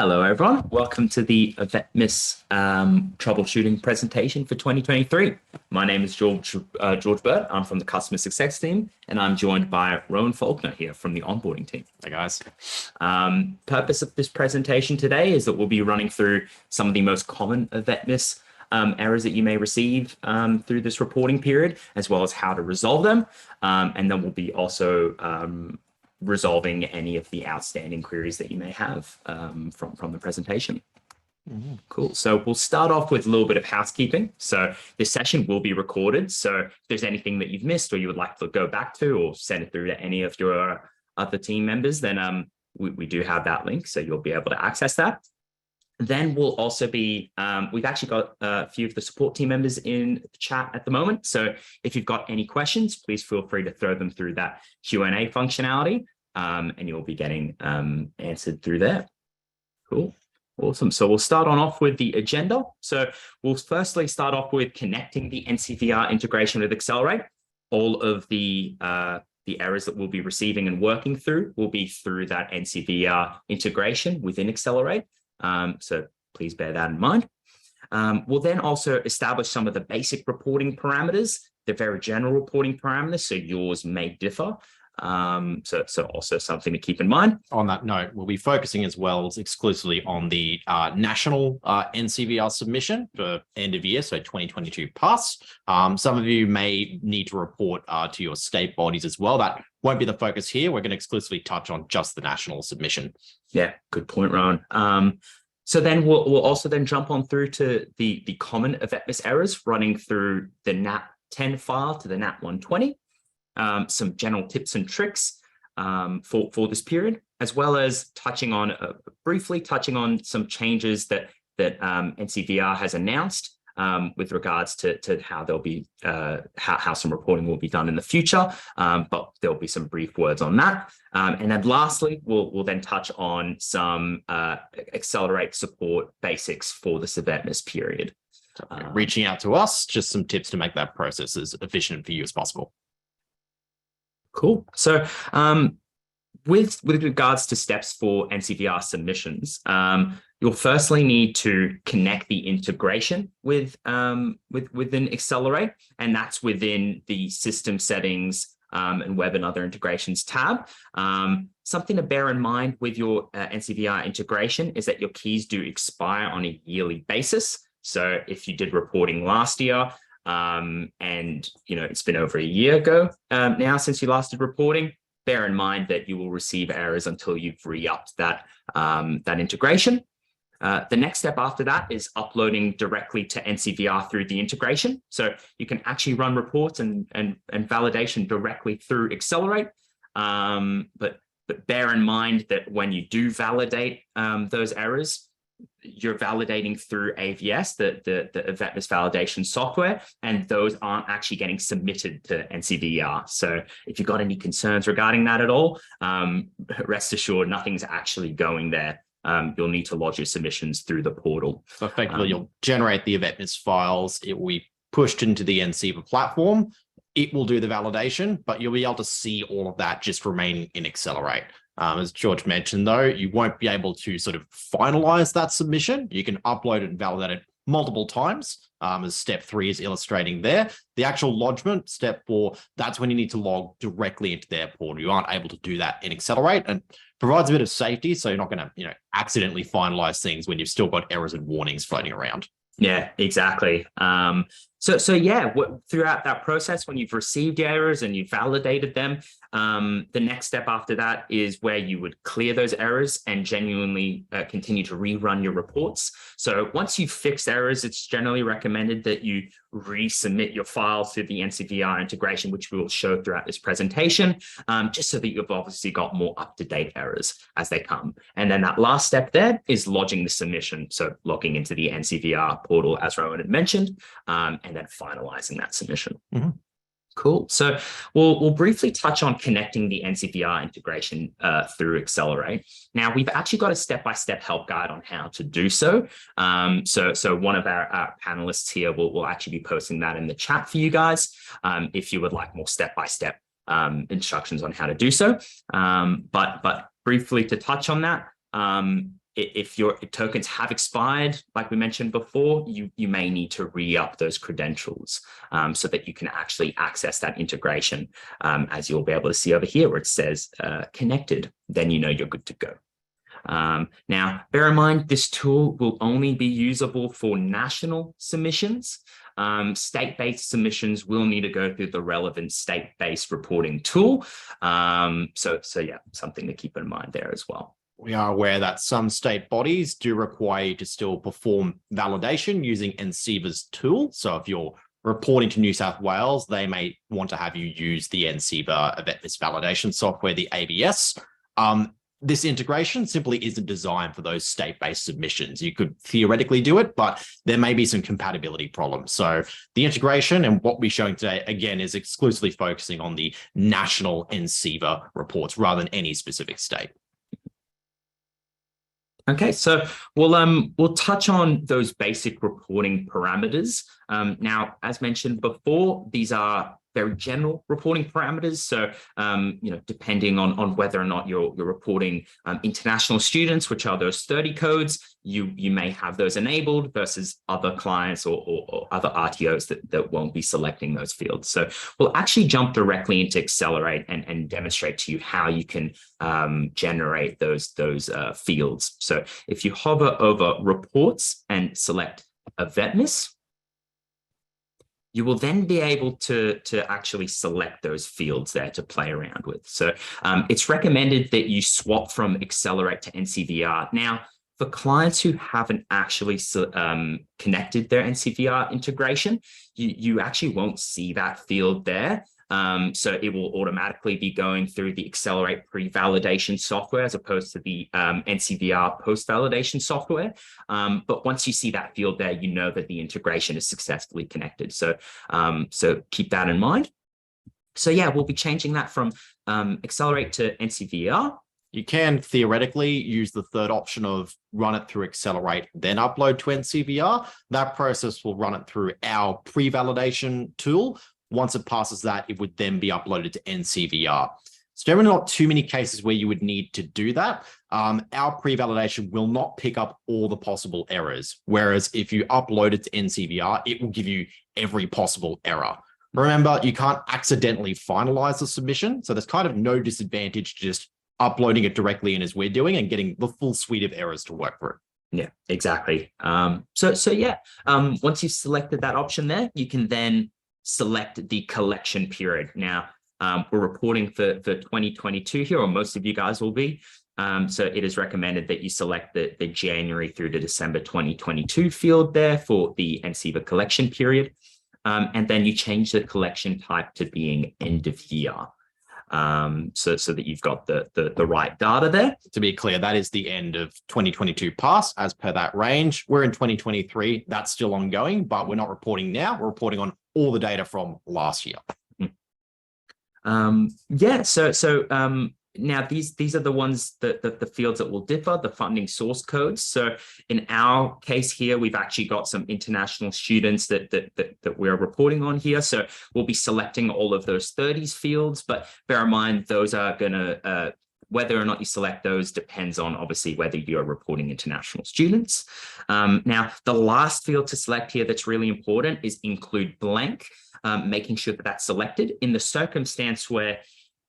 Hello, everyone. Welcome to the AVETMISS troubleshooting presentation for 2023. My name is George Burt. I'm from the customer success team, and I'm joined by Rowan Faulkner here from the onboarding team. Hey, guys. Purpose of this presentation today is that we'll be running through some of the most common AVETMISS errors that you may receive through this reporting period, as well as how to resolve them. And then we'll be also resolving any of the outstanding queries that you may have from the presentation. Cool. So we'll start off with a little bit of housekeeping. So this session will be recorded. So if there's anything that you've missed or you would like to go back to or send it through to any of your other team members, then we do have that link. So you'll be able to access that. Then we'll also be, we've actually got a few of the support team members in the chat at the moment. So if you've got any questions, please feel free to throw them through that Q&A functionality and you'll be getting answered through there. Cool. Awesome. So we'll start off with the agenda. So we'll firstly start off with connecting the NCVER integration with aXcelerate. All of the errors that we'll be receiving and working through will be through that NCVER integration within aXcelerate. So please bear that in mind. We'll then also establish some of the basic reporting parameters, the very general reporting parameters, so yours may differ. So also something to keep in mind. On that note, we'll be focusing as well as exclusively on the national NCVER submission for end of year, so 2022 pass. Some of you may need to report to your state bodies as well. That won't be the focus here. We're going to exclusively touch on just the national submission. Yeah, good point, Rowan. So then we'll also then jump on through to the common AVETMISS errors running through the NAT 10 file to the NAT 120. Some general tips and tricks for this period, as well as touching on briefly touching on some changes that NCVER has announced with regards to how there'll be how some reporting will be done in the future. But there'll be some brief words on that. And then lastly, we'll then touch on some aXcelerate support basics for this AVETMISS period. Reaching out to us, just some tips to make that process as efficient for you as possible. Cool. So with regards to steps for NCVER submissions, you'll firstly need to connect the integration within aXcelerate, and that's within the system settings and web and other integrations tab. Something to bear in mind with your NCVER integration is that your keys do expire on a yearly basis. So if you did reporting last year, and it's been over a year ago now since you last did reporting, bear in mind that you will receive errors until you've re-upped that integration. The next step after that is uploading directly to NCVER through the integration. So you can actually run reports and validation directly through aXcelerate. But bear in mind that when you do validate those errors, you're validating through AVS, the AVETMISS validation software, and those aren't actually getting submitted to NCVER. So if you've got any concerns regarding that at all, rest assured nothing's actually going there. You'll need to lodge your submissions through the portal. So effectively, you'll generate the AVETMISS files. It will be pushed into the NCVER platform. It will do the validation, but you'll be able to see all of that just remaining in aXcelerate. As George mentioned, though, you won't be able to sort of finalize that submission. You can upload it and validate it multiple times, as step 3 is illustrating there. The actual lodgement, step 4, that's when you need to log directly into their portal. You aren't able to do that in aXcelerate, and provides a bit of safety, so you're not going to accidentally finalize things when you've still got errors and warnings floating around. Yeah, exactly. So yeah, throughout that process, when you've received errors and you've validated them, the next step after that is where you would clear those errors and genuinely continue to rerun your reports. So once you've fixed errors, it's generally recommended that you resubmit your files to the NCVER integration, which we will show throughout this presentation, just so that you've obviously got more up-to-date errors as they come. And then that last step there is lodging the submission. So logging into the NCVER portal, as Rowan had mentioned, and then finalizing that submission. Mm-hmm. Cool. So we'll briefly touch on connecting the NCVER integration through aXcelerate. Now, we've actually got a step-by-step help guide on how to do so. So one of our panelists here will actually be posting that in the chat for you guys if you would like more step-by-step instructions on how to do so. But briefly to touch on that, if your tokens have expired, like we mentioned before, you may need to re-up those credentials so that you can actually access that integration, as you'll be able to see over here where it says connected. Then you know you're good to go. Now, bear in mind, this tool will only be usable for national submissions. State-based submissions will need to go through the relevant state-based reporting tool. So yeah, something to keep in mind there as well. We are aware that some state bodies do require you to still perform validation using NCVER's tool. So if you're reporting to New South Wales, they may want to have you use the NCVER AVETMISS validation software, the AVETMISS. This integration simply isn't designed for those state-based submissions. You could theoretically do it, but there may be some compatibility problems. So the integration and what we're showing today, again, is exclusively focusing on the national NCVER reports rather than any specific state. Okay, so we'll touch on those basic reporting parameters. Now, as mentioned before, these are very general reporting parameters. So, depending on whether or not you're reporting international students, which are those 30 codes, you may have those enabled versus other clients or other RTOs that won't be selecting those fields. So we'll actually jump directly into aXcelerate and demonstrate to you how you can generate those fields. So if you hover over reports and select AVETMISS, you will then be able to actually select those fields there to play around with. So it's recommended that you swap from aXcelerate to NCVER. Now, for clients who haven't actually connected their NCVER integration, you actually won't see that field there. So it will automatically be going through the aXcelerate pre-validation software as opposed to the NCVER post-validation software. But once you see that field there, you know that the integration is successfully connected. So keep that in mind. So yeah, we'll be changing that from aXcelerate to NCVER. You can theoretically use the third option of run it through aXcelerate, then upload to NCVER. That process will run it through our pre-validation tool. Once it passes that, it would then be uploaded to NCVER. So there are not too many cases where you would need to do that. Our pre-validation will not pick up all the possible errors, whereas if you upload it to NCVER, it will give you every possible error. Remember, you can't accidentally finalize the submission, so there's kind of no disadvantage to just uploading it directly in as we're doing and getting the full suite of errors to work through. Yeah, exactly. So yeah, once you've selected that option there, you can then select the collection period. Now, we're reporting for 2022 here, or most of you guys will be. So it is recommended that you select the January through to December 2022 field there for the NCVER collection period. And then you change the collection type to being end of year. So that you've got the right data there. To be clear, that is the end of 2022 pass as per that range. We're in 2023. That's still ongoing, but we're not reporting now. We're reporting on all the data from last year. Yeah, so now these are the ones that the fields that will differ, the funding source codes. So in our case here, we've actually got some international students that we're reporting on here. So we'll be selecting all of those 30s fields, but bear in mind, those are gonna, whether or not you select those depends on obviously whether you're reporting international students. Now, the last field to select here that's really important is include blank, making sure that that's selected in the circumstance where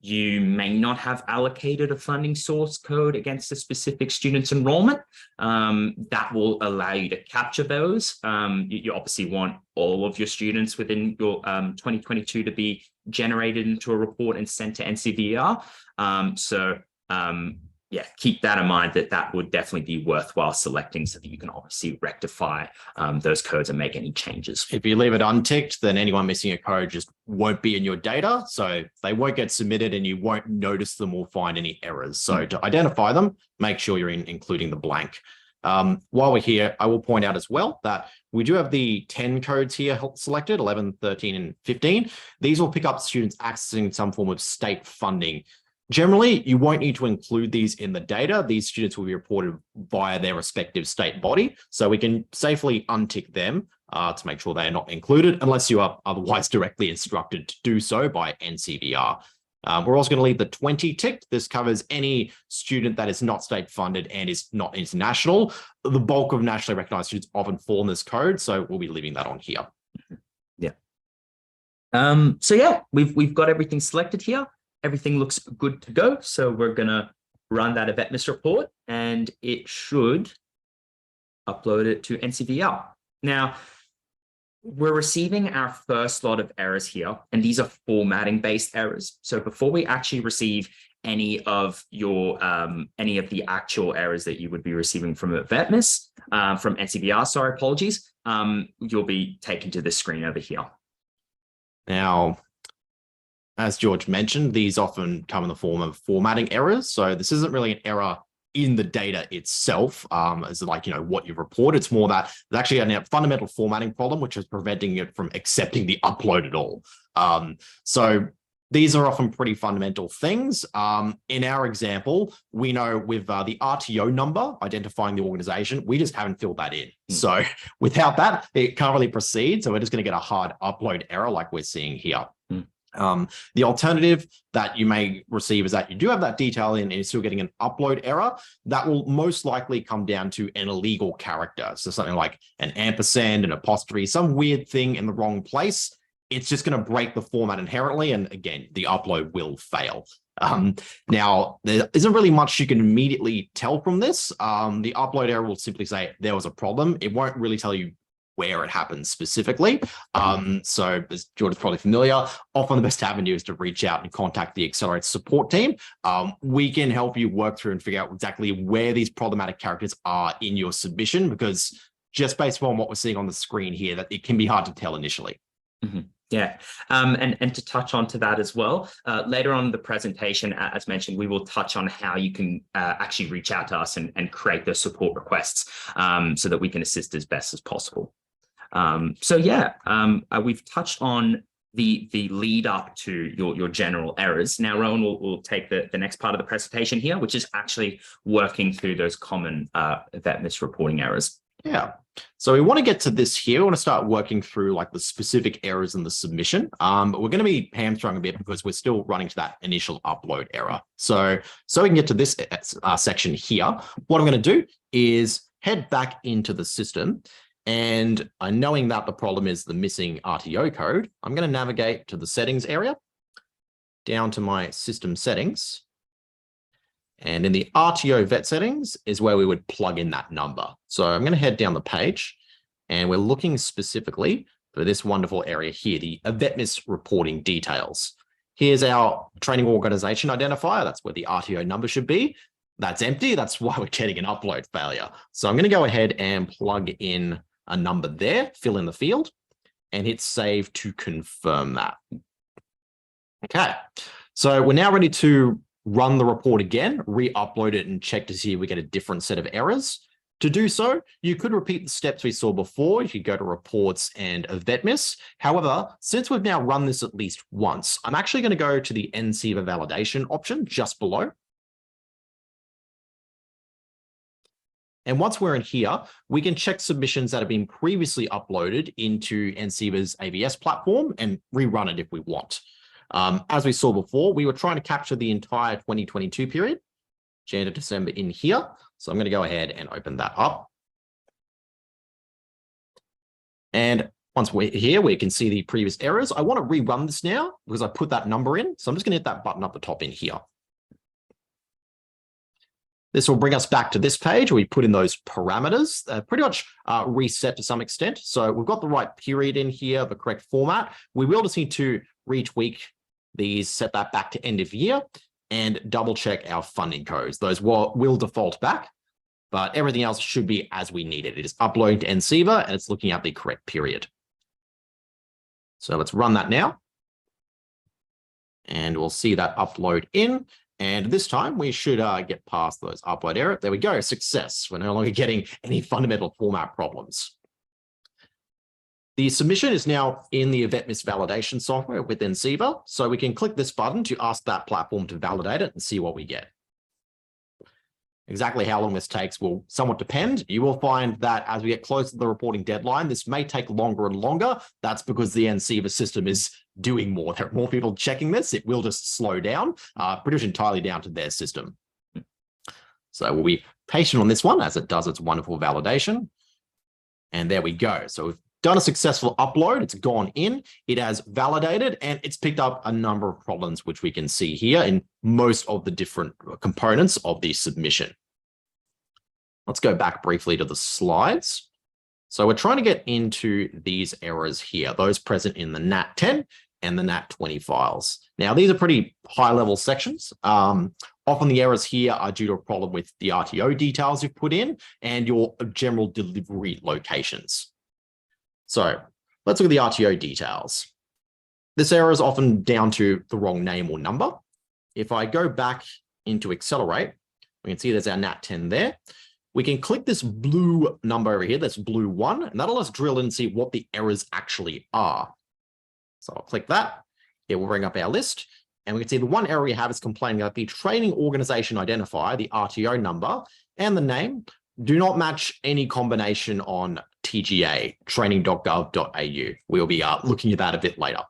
you may not have allocated a funding source code against a specific student's enrollment. That will allow you to capture those. You obviously want all of your students within your 2022 to be generated into a report and sent to NCVER. Yeah, keep that in mind, that would definitely be worthwhile selecting so that you can obviously rectify those codes and make any changes. If you leave it unticked, then anyone missing a code just won't be in your data. So they won't get submitted and you won't notice them or find any errors. So to identify them, make sure you're including the blank. While we're here, I will point out as well that we do have the 10 codes here selected, 11, 13, and 15. These will pick up students accessing some form of state funding. Generally, you won't need to include these in the data. These students will be reported via their respective state body. So we can safely untick them to make sure they are not included unless you are otherwise directly instructed to do so by NCVER. We're also going to leave the 20 ticked. This covers any student that is not state funded and is not international. The bulk of nationally recognized students often fall in this code, so we'll be leaving that on here. Yeah. So yeah, we've got everything selected here. Everything looks good to go. So we're gonna run that AVETMISS report, and it should upload it to NCVER. Now, we're receiving our first lot of errors here, and these are formatting based errors. So before we actually receive any of the actual errors that you would be receiving from AVETMISS, from NCVER, sorry, apologies, you'll be taken to this screen over here. Now, as George mentioned, these often come in the form of formatting errors. So this isn't really an error in the data itself, as like, what you report. It's more that there's actually a fundamental formatting problem, which is preventing it from accepting the upload at all. So these are often pretty fundamental things. In our example, we know with the RTO number, identifying the organization, we just haven't filled that in. So without that, it can't really proceed. So we're just going to get a hard upload error like we're seeing here. The alternative that you may receive is that you do have that detail in and you're still getting an upload error. That will most likely come down to an illegal character. So something like an ampersand, an apostrophe, some weird thing in the wrong place. It's just going to break the format inherently. And again, the upload will fail. Now, there isn't really much you can immediately tell from this. The upload error will simply say there was a problem. It won't really tell you where it happens specifically. So as George is probably familiar, often the best avenue is to reach out and contact the aXcelerate support team. We can help you work through and figure out exactly where these problematic characters are in your submission, because just based on what we're seeing on the screen here, that it can be hard to tell initially. Yeah, and to touch on to that as well, later on in the presentation, as mentioned, we will touch on how you can actually reach out to us and create those support requests so that we can assist as best as possible. So yeah, we've touched on the lead up to your general errors. Now, Rowan will take the next part of the presentation here, which is actually working through those common AVETMISS reporting errors. Yeah. So we want to get to this here. We want to start working through like the specific errors in the submission. But we're going to be hamstrung a bit because we're still running to that initial upload error. So we can get to this section here. What I'm going to do is head back into the system. And knowing that the problem is the missing RTO code, I'm going to navigate to the settings area, down to my system settings. And in the RTO vet settings is where we would plug in that number. So I'm going to head down the page, and we're looking specifically for this wonderful area here, the AVETMISS reporting details. Here's our training organization identifier. That's where the RTO number should be. That's empty. That's why we're getting an upload failure. So I'm going to go ahead and plug in a number there, fill in the field, and hit save to confirm that. Okay, so we're now ready to run the report again, re-upload it, and check to see if we get a different set of errors. To do so, you could repeat the steps we saw before. You could go to reports and AVETMISS. However, since we've now run this at least once, I'm actually going to go to the NCVER validation option just below. And once we're in here, we can check submissions that have been previously uploaded into NCVER's AVS platform and rerun it if we want. As we saw before, we were trying to capture the entire 2022 period, Jan to December in here. So I'm going to go ahead and open that up. And once we're here, we can see the previous errors. I want to rerun this now because I put that number in. So I'm just going to hit that button up the top in here. This will bring us back to this page where we put in those parameters, pretty much reset to some extent. So we've got the right period in here, the correct format. We will just need to retweak these, set that back to end of year, and double check our funding codes. Those will default back, but everything else should be as we need it. It is uploading to NCVER and it's looking at the correct period. So let's run that now. And we'll see that upload in. And this time we should get past those upload error. There we go, success. We're no longer getting any fundamental format problems. The submission is now in the AVETMISS validation software within NCVER. So we can click this button to ask that platform to validate it and see what we get. Exactly how long this takes will somewhat depend. You will find that as we get closer to the reporting deadline, this may take longer and longer. That's because the NCVER system is doing more. There are more people checking this. It will just slow down, pretty much entirely down to their system. So we'll be patient on this one as it does its wonderful validation. And there we go. So we've done a successful upload. It's gone in, it has validated, and it's picked up a number of problems, which we can see here in most of the different components of the submission. Let's go back briefly to the slides. So we're trying to get into these errors here, those present in the NAT10 and the NAT20 files. Now, these are pretty high-level sections. Often the errors here are due to a problem with the RTO details you've put in and your general delivery locations. So let's look at the RTO details. This error is often down to the wrong name or number. If I go back into aXcelerate, we can see there's our NAT10 there. We can click this blue number over here, that's blue 1, and that'll let us drill in and see what the errors actually are. So I'll click that. It will bring up our list. And we can see the one error we have is complaining that the training organization identifier, the RTO number, and the name do not match any combination on TGA, training.gov.au. We'll be looking at that a bit later.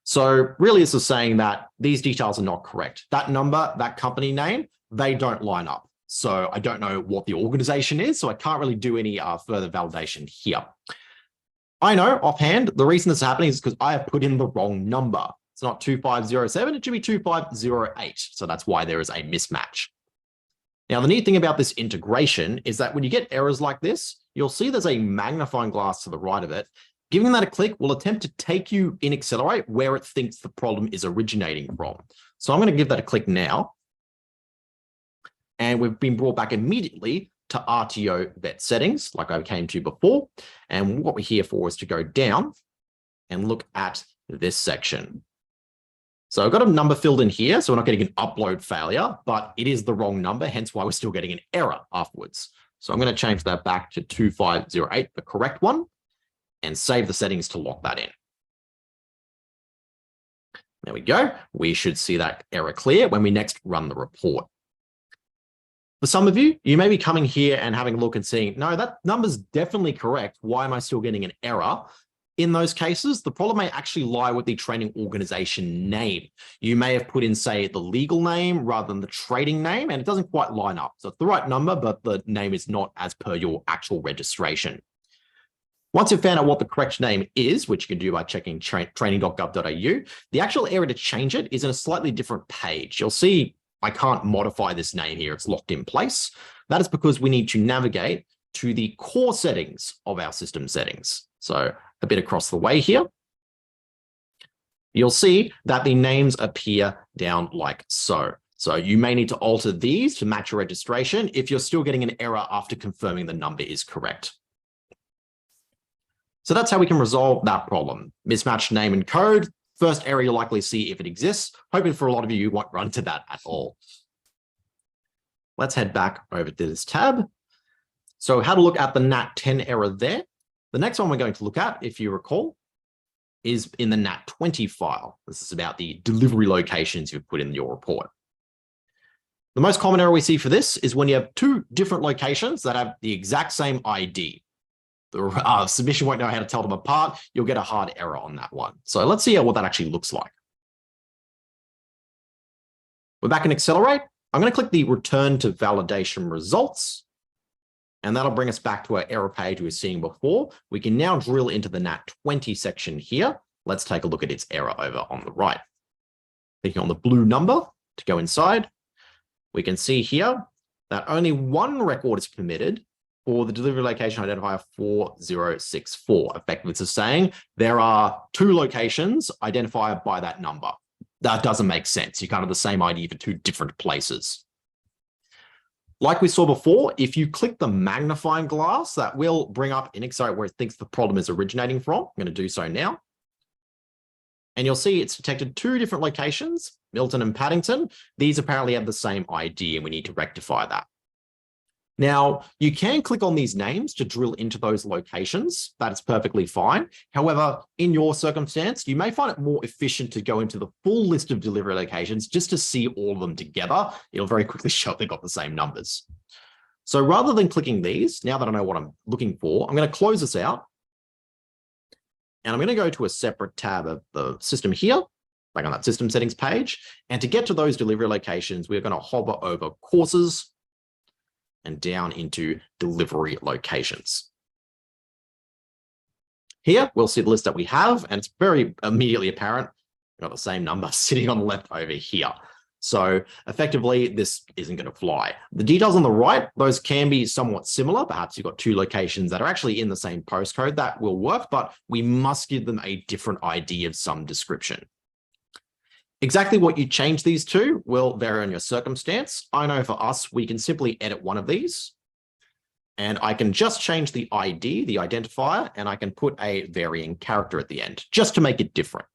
So really this is saying that these details are not correct. That number, that company name, they don't line up. So I don't know what the organization is, so I can't really do any further validation here. I know offhand, the reason this is happening is because I have put in the wrong number. It's not 2507, it should be 2508. So that's why there is a mismatch. Now, the neat thing about this integration is that when you get errors like this, you'll see there's a magnifying glass to the right of it. Giving that a click will attempt to take you in aXcelerate where it thinks the problem is originating from. So I'm going to give that a click now. And we've been brought back immediately to RTO vet settings, like I came to before. And what we're here for is to go down and look at this section. So I've got a number filled in here, so we're not getting an upload failure, but it is the wrong number, hence why we're still getting an error afterwards. So I'm going to change that back to 2508, the correct one, and save the settings to lock that in. There we go. We should see that error clear when we next run the report. For some of you, you may be coming here and having a look and seeing, no, that number's definitely correct. Why am I still getting an error? In those cases, the problem may actually lie with the training organization name. You may have put in, say, the legal name rather than the trading name, and it doesn't quite line up. So it's the right number, but the name is not as per your actual registration. Once you've found out what the correct name is, which you can do by checking training.gov.au, the actual area to change it is in a slightly different page. You'll see I can't modify this name here. It's locked in place. That is because we need to navigate to the core settings of our system settings. So a bit across the way here, you'll see that the names appear down like so. So you may need to alter these to match your registration if you're still getting an error after confirming the number is correct. So that's how we can resolve that problem. Mismatched name and code. First error you'll likely see if it exists. Hoping for a lot of you won't run into that at all. Let's head back over to this tab. So how to look at the NAT10 error there. The next one we're going to look at, if you recall, is in the NAT20 file. This is about the delivery locations you've put in your report. The most common error we see for this is when you have two different locations that have the exact same ID. The submission won't know how to tell them apart. You'll get a hard error on that one. So let's see what that actually looks like. We're back in aXcelerate. I'm going to click the return to validation results. And that'll bring us back to our error page we were seeing before. We can now drill into the NAT20 section here. Let's take a look at its error over on the right. Clicking on the blue number to go inside, we can see here that only one record is permitted for the delivery location identifier 4064. Effectively, it's saying there are two locations identified by that number. That doesn't make sense. You can't have the same ID for two different places. Like we saw before, if you click the magnifying glass, that will bring up in aXcelerate where it thinks the problem is originating from. I'm going to do so now. And you'll see it's detected two different locations, Milton and Paddington. These apparently have the same ID, and we need to rectify that. Now, you can click on these names to drill into those locations. That is perfectly fine. However, in your circumstance, you may find it more efficient to go into the full list of delivery locations just to see all of them together. It'll very quickly show they've got the same numbers. So rather than clicking these, now that I know what I'm looking for, I'm going to close this out. And I'm going to go to a separate tab of the system here, like on that system settings page. And to get to those delivery locations, we're going to hover over courses and down into delivery locations. Here, we'll see the list that we have, and it's very immediately apparent. We've got the same number sitting on the left over here. So effectively, this isn't going to fly. The details on the right, those can be somewhat similar. Perhaps you've got two locations that are actually in the same postcode. That will work, but we must give them a different ID of some description. Exactly what you change these to will vary on your circumstance. I know for us, we can simply edit one of these, and I can just change the ID, the identifier, and I can put a varying character at the end, just to make it different.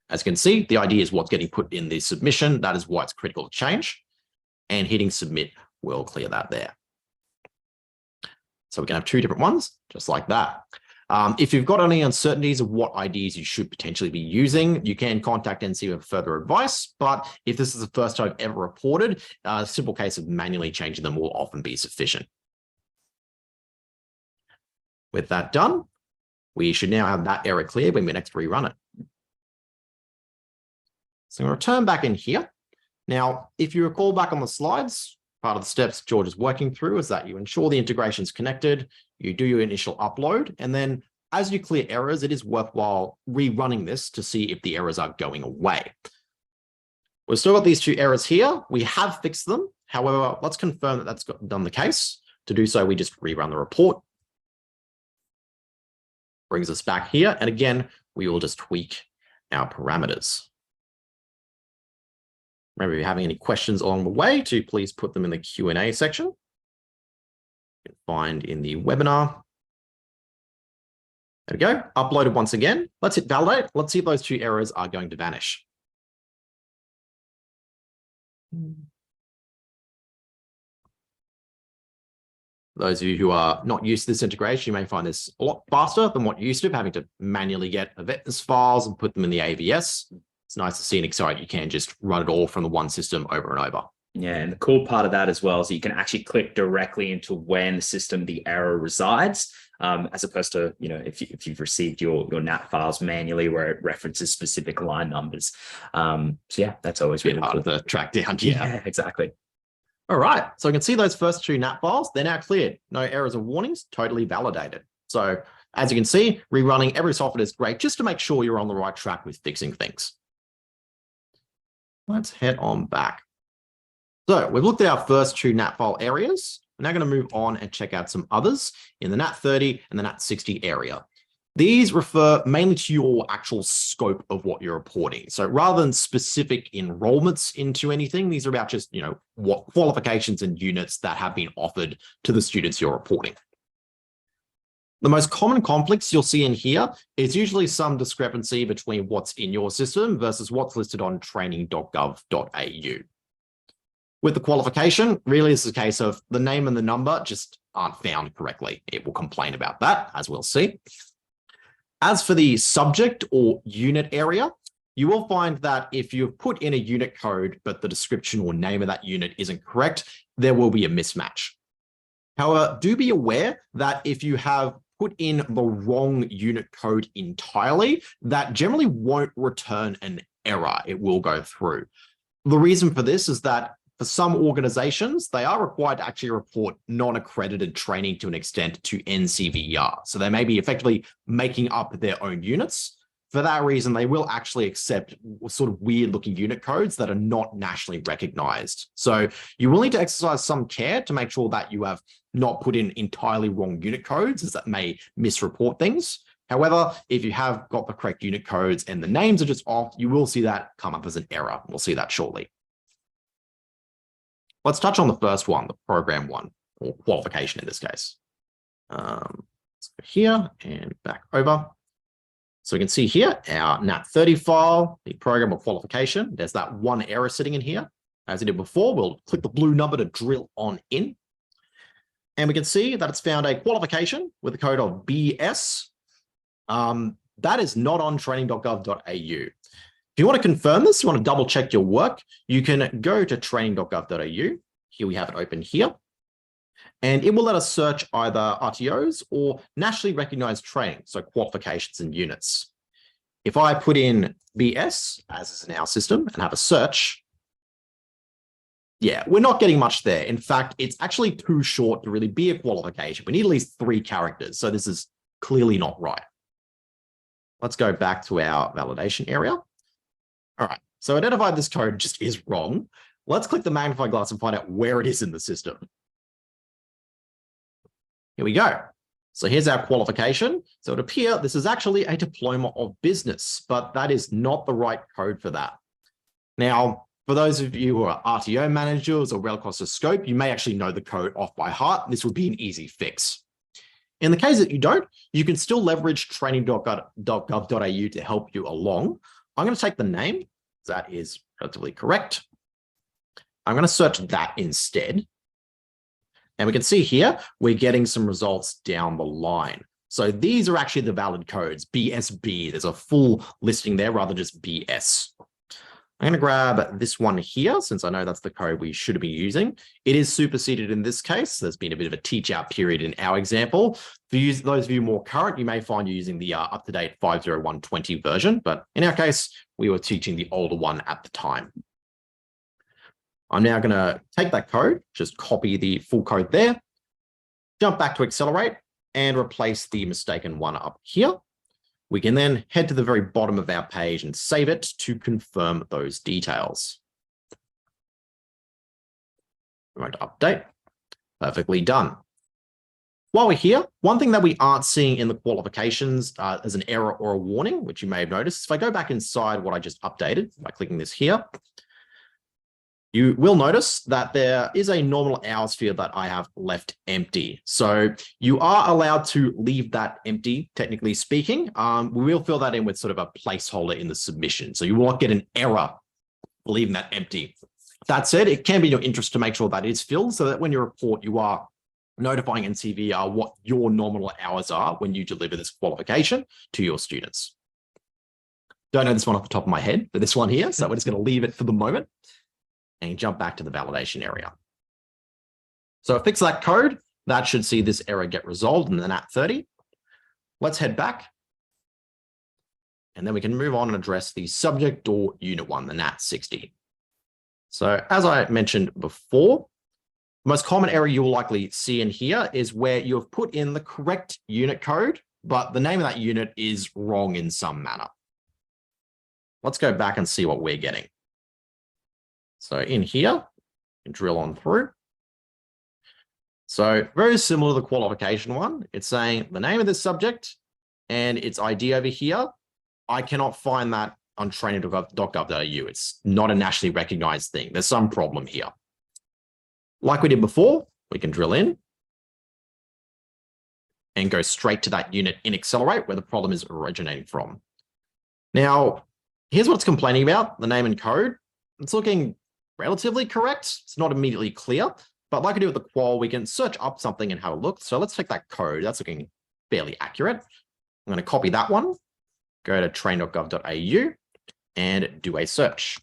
As you can see, the ID is what's getting put in the submission. That is why it's critical to change. And hitting submit will clear that there. So we can have two different ones, just like that. If you've got any uncertainties of what IDs you should potentially be using, you can contact NCVER for further advice. But if this is the first time ever reported, a simple case of manually changing them will often be sufficient. With that done, we should now have that error cleared when we next rerun it. So I'm going to return back in here. Now, if you recall back on the slides, part of the steps George is working through is that you ensure the integration is connected, you do your initial upload, and then as you clear errors, it is worthwhile rerunning this to see if the errors are going away. We've still got these two errors here. We have fixed them. However, let's confirm that that's done the case. To do so, we just rerun the report. Brings us back here. And again, we will just tweak our parameters. Remember, if you're having any questions along the way, to please put them in the Q&A section. You can find in the webinar. There we go, uploaded once again. Let's hit validate. Let's see if those two errors are going to vanish. Those of you who are not used to this integration, you may find this a lot faster than what you're used to, having to manually get AVETMISS files and put them in the AVS. It's nice to see in aXcelerate you can just run it all from the one system over and over. Yeah, and the cool part of that as well is you can actually click directly into when the system the error resides, as opposed to, you know, if you've received your NAT files manually where it references specific line numbers. So yeah, that's always really hard cool to track down. Yeah, exactly. All right, so I can see those first two NAT files. They're now cleared. No errors or warnings, totally validated. So as you can see, rerunning every software is great just to make sure you're on the right track with fixing things. Let's head on back. So we've looked at our first two NAT file areas. We're now going to move on and check out some others in the NAT30 and the NAT60 area. These refer mainly to your actual scope of what you're reporting. So rather than specific enrollments into anything, these are about just, you know, what qualifications and units that have been offered to the students you're reporting. The most common conflicts you'll see in here is usually some discrepancy between what's in your system versus what's listed on training.gov.au. With the qualification, really it's a case of the name and the number just aren't found correctly. It will complain about that, as we'll see. As for the subject or unit area, you will find that if you've put in a unit code, but the description or name of that unit isn't correct, there will be a mismatch. However, do be aware that if you have put in the wrong unit code entirely, that generally won't return an error. It will go through. The reason for this is that for some organizations, they are required to actually report non-accredited training to an extent to NCVER. So they may be effectively making up their own units. For that reason, they will actually accept sort of weird looking unit codes that are not nationally recognized. So you will need to exercise some care to make sure that you have not put in entirely wrong unit codes, as that may misreport things. However, if you have got the correct unit codes and the names are just off, you will see that come up as an error. We'll see that shortly. Let's touch on the first one, the program one, or qualification in this case. Let's go here and back over. So we can see here our NAT30 file, the program or qualification. There's that one error sitting in here. As I did before, we'll click the blue number to drill on in. And we can see that it's found a qualification with the code of BS. That is not on training.gov.au. If you want to confirm this, you want to double check your work, you can go to training.gov.au. Here we have it open here. And it will let us search either RTOs or nationally recognized training, so qualifications and units. If I put in BS, as is in our system, and have a search, yeah, we're not getting much there. In fact, it's actually too short to really be a qualification. We need at least 3 characters, so this is clearly not right. Let's go back to our validation area. All right, so identify this code just is wrong. Let's click the magnifying glass and find out where it is in the system. Here we go. So here's our qualification. So it appears this is actually a diploma of business, but that is not the right code for that. Now, for those of you who are RTO managers or well across the scope, you may actually know the code off by heart. This would be an easy fix. In the case that you don't, you can still leverage training.gov.au to help you along. I'm going to take the name. That is relatively correct. I'm going to search that instead. And we can see here, we're getting some results down the line. So these are actually the valid codes, BSB. There's a full listing there rather than just BS. I'm going to grab this one here, since I know that's the code we should be using. It is superseded in this case. There's been a bit of a teach out period in our example. For those of you more current, you may find you using the up-to-date 50120 version, but in our case, we were teaching the older one at the time. I'm now going to take that code, just copy the full code there, jump back to aXcelerate and replace the mistaken one up here. We can then head to the very bottom of our page and save it to confirm those details. I'm going to update. Perfectly done. While we're here, one thing that we aren't seeing in the qualifications as an error or a warning, which you may have noticed, if I go back inside what I just updated by clicking this here, you will notice that there is a normal hours field that I have left empty. So you are allowed to leave that empty, technically speaking. We will fill that in with sort of a placeholder in the submission. So you will not get an error for leaving that empty. That said, it can be in your interest to make sure that is filled so that when you report, you are notifying NCVER what your nominal hours are when you deliver this qualification to your students. Don't know this one off the top of my head, but this one here. So we're just going to leave it for the moment. And jump back to the validation area. So fix that code. That should see this error get resolved in the NAT 30. Let's head back. And then we can move on and address the subject or unit 1, the NAT 60. So as I mentioned before, the most common error you will likely see in here is where you have put in the correct unit code, but the name of that unit is wrong in some manner. Let's go back and see what we're getting. So in here, and drill on through. So very similar to the qualification one. It's saying the name of this subject and its ID over here. I cannot find that on training.gov.au. It's not a nationally recognized thing. There's some problem here. Like we did before, we can drill in and go straight to that unit in aXcelerate where the problem is originating from. Now, here's what it's complaining about, the name and code. It's looking relatively correct. It's not immediately clear, but like I do with the qual, we can search up something and have a look. So let's take that code. That's looking fairly accurate. I'm going to copy that one, go to train.gov.au and do a search.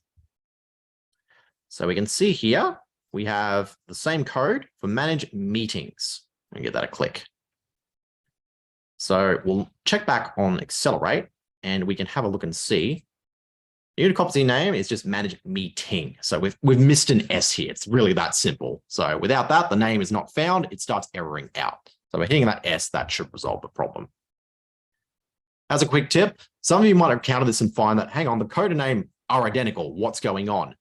So we can see here, we have the same code for manage meetings. And give that a click. So we'll check back on aXcelerate and we can have a look and see. Unit competency name is just manage meeting. So we've missed an S here. It's really that simple. So without that, the name is not found. It starts erroring out. So we're hitting that S, that should resolve the problem. As a quick tip, some of you might have encountered this and find that, hang on, the code and name are identical. What's going on?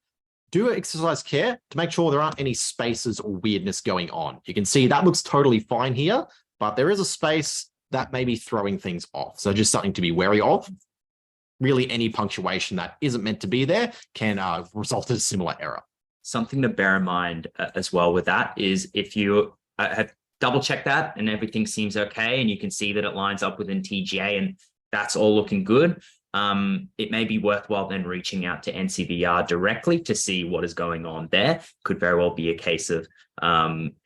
Do exercise care to make sure there aren't any spaces or weirdness going on. You can see that looks totally fine here, but there is a space that may be throwing things off. So just something to be wary of. Really, any punctuation that isn't meant to be there can result in a similar error. Something to bear in mind as well with that is if you have double checked that and everything seems okay and you can see that it lines up within TGA and that's all looking good, it may be worthwhile then reaching out to NCVER directly to see what is going on there. Could very well be a case of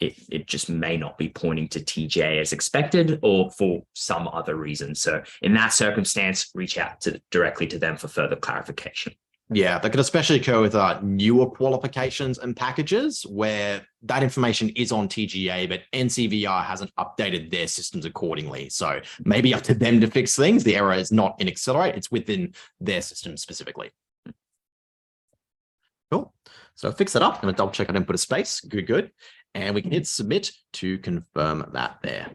it just may not be pointing to TGA as expected or for some other reason. So in that circumstance, reach out directly to them for further clarification. Yeah, that could especially occur with newer qualifications and packages where that information is on TGA, but NCVER hasn't updated their systems accordingly. So maybe up to them to fix things. The error is not in aXcelerate, it's within their system specifically. Cool. So fix that up. I'm going to double check I didn't put a space. Good, good. And we can hit submit to confirm that there.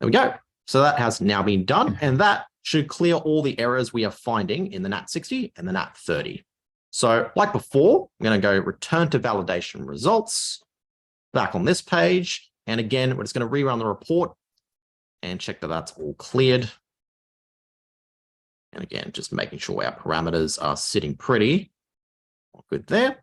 There we go. So that has now been done, and that should clear all the errors we are finding in the NAT 60 and the NAT 30. So like before, I'm going to go return to validation results, back on this page. And again, we're just going to rerun the report and check that that's all cleared. And again, just making sure our parameters are sitting pretty. All good there.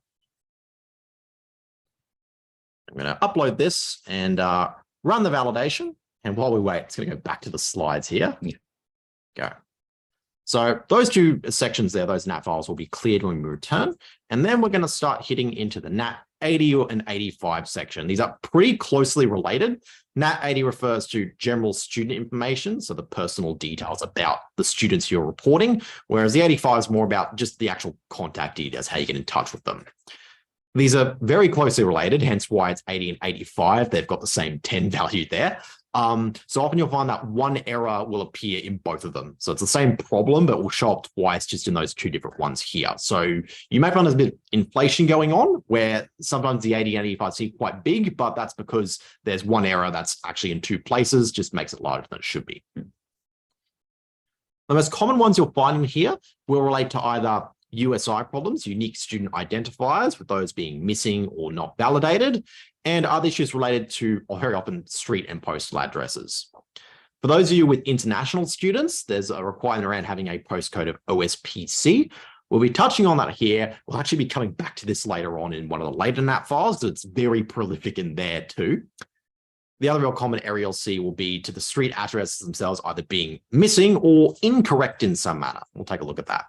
I'm going to upload this and run the validation. And while we wait, it's going to go back to the slides here. Yeah. Go. So those two sections there, those NAT files will be cleared when we return. And then we're going to start hitting into the NAT 80 and 85 section. These are pretty closely related. NAT 80 refers to general student information, so the personal details about the students you're reporting, whereas the 85 is more about just the actual contact details, how you get in touch with them. These are very closely related, hence why it's 80 and 85. They've got the same 10 value there. So often you'll find that one error will appear in both of them. So it's the same problem, but will show up twice just in those two different ones here. So you may find there's a bit of inflation going on where sometimes the 80 and 85 seem quite big, but that's because there's one error that's actually in two places, just makes it larger than it should be. The most common ones you'll find in here will relate to either USI problems, unique student identifiers, with those being missing or not validated, and other issues related to, or very often, street and postal addresses. For those of you with international students, there's a requirement around having a postcode of OSPC. We'll be touching on that here. We'll actually be coming back to this later on in one of the later NAT files, so it's very prolific in there too. The other real common error you'll see will be to the street addresses themselves either being missing or incorrect in some manner. We'll take a look at that.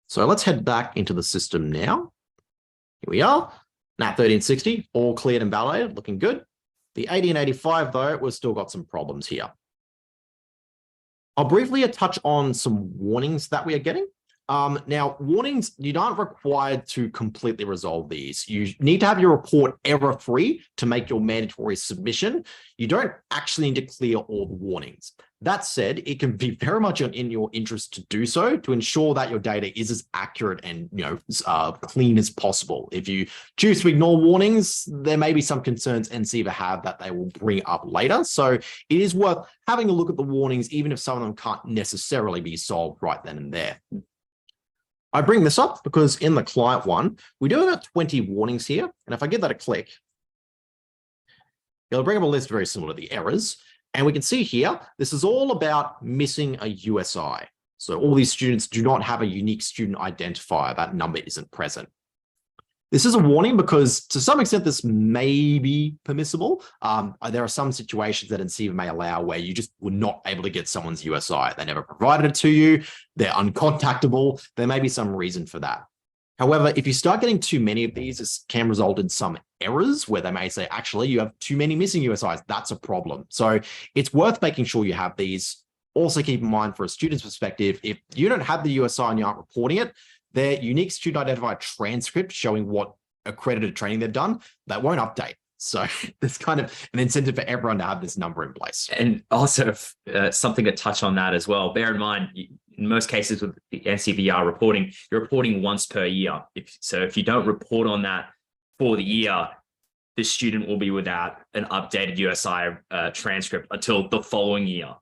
So let's head back into the system now. Here we are. NAT 30 and 60, all cleared and validated, looking good. The 80 and 85, though, we've still got some problems here. I'll briefly touch on some warnings that we are getting. Now, warnings, you aren't required to completely resolve these. You need to have your report error-free to make your mandatory submission. You don't actually need to clear all the warnings. That said, it can be very much in your interest to do so to ensure that your data is as accurate and clean as possible. If you choose to ignore warnings, there may be some concerns NCVER have that they will bring up later. So it is worth having a look at the warnings, even if some of them can't necessarily be solved right then and there. I bring this up because in the client one, we do have 20 warnings here. And if I give that a click, it'll bring up a list very similar to the errors. And we can see here, this is all about missing a USI. So all these students do not have a unique student identifier. That number isn't present. This is a warning because to some extent, this may be permissible. There are some situations that NCVER may allow where you just were not able to get someone's USI. They never provided it to you. They're uncontactable. There may be some reason for that. However, if you start getting too many of these, this can result in some errors where they may say, actually, you have too many missing USIs. That's a problem. So it's worth making sure you have these. Also keep in mind for a student's perspective, if you don't have the USI and you aren't reporting it, their unique student identifier transcript showing what accredited training they've done, that won't update. So there's kind of an incentive for everyone to have this number in place. And also something to touch on that as well. Bear in mind, in most cases with the NCVER reporting, you're reporting once per year. If you don't report on that for the year, the student will be without an updated USI transcript until the following year.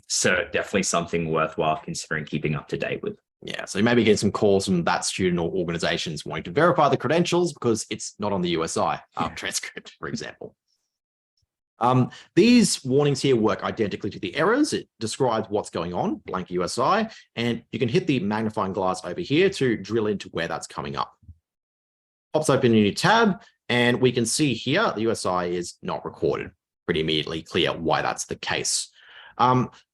So definitely something worthwhile considering keeping up to date with. Yeah, so you may be getting some calls from that student or organizations wanting to verify the credentials because it's not on the USI transcript, for example. These warnings here work identically to the errors. It describes what's going on, blank USI, and you can hit the magnifying glass over here to drill into where that's coming up. Pops open a new tab, and we can see here the USI is not recorded. Pretty immediately clear why that's the case.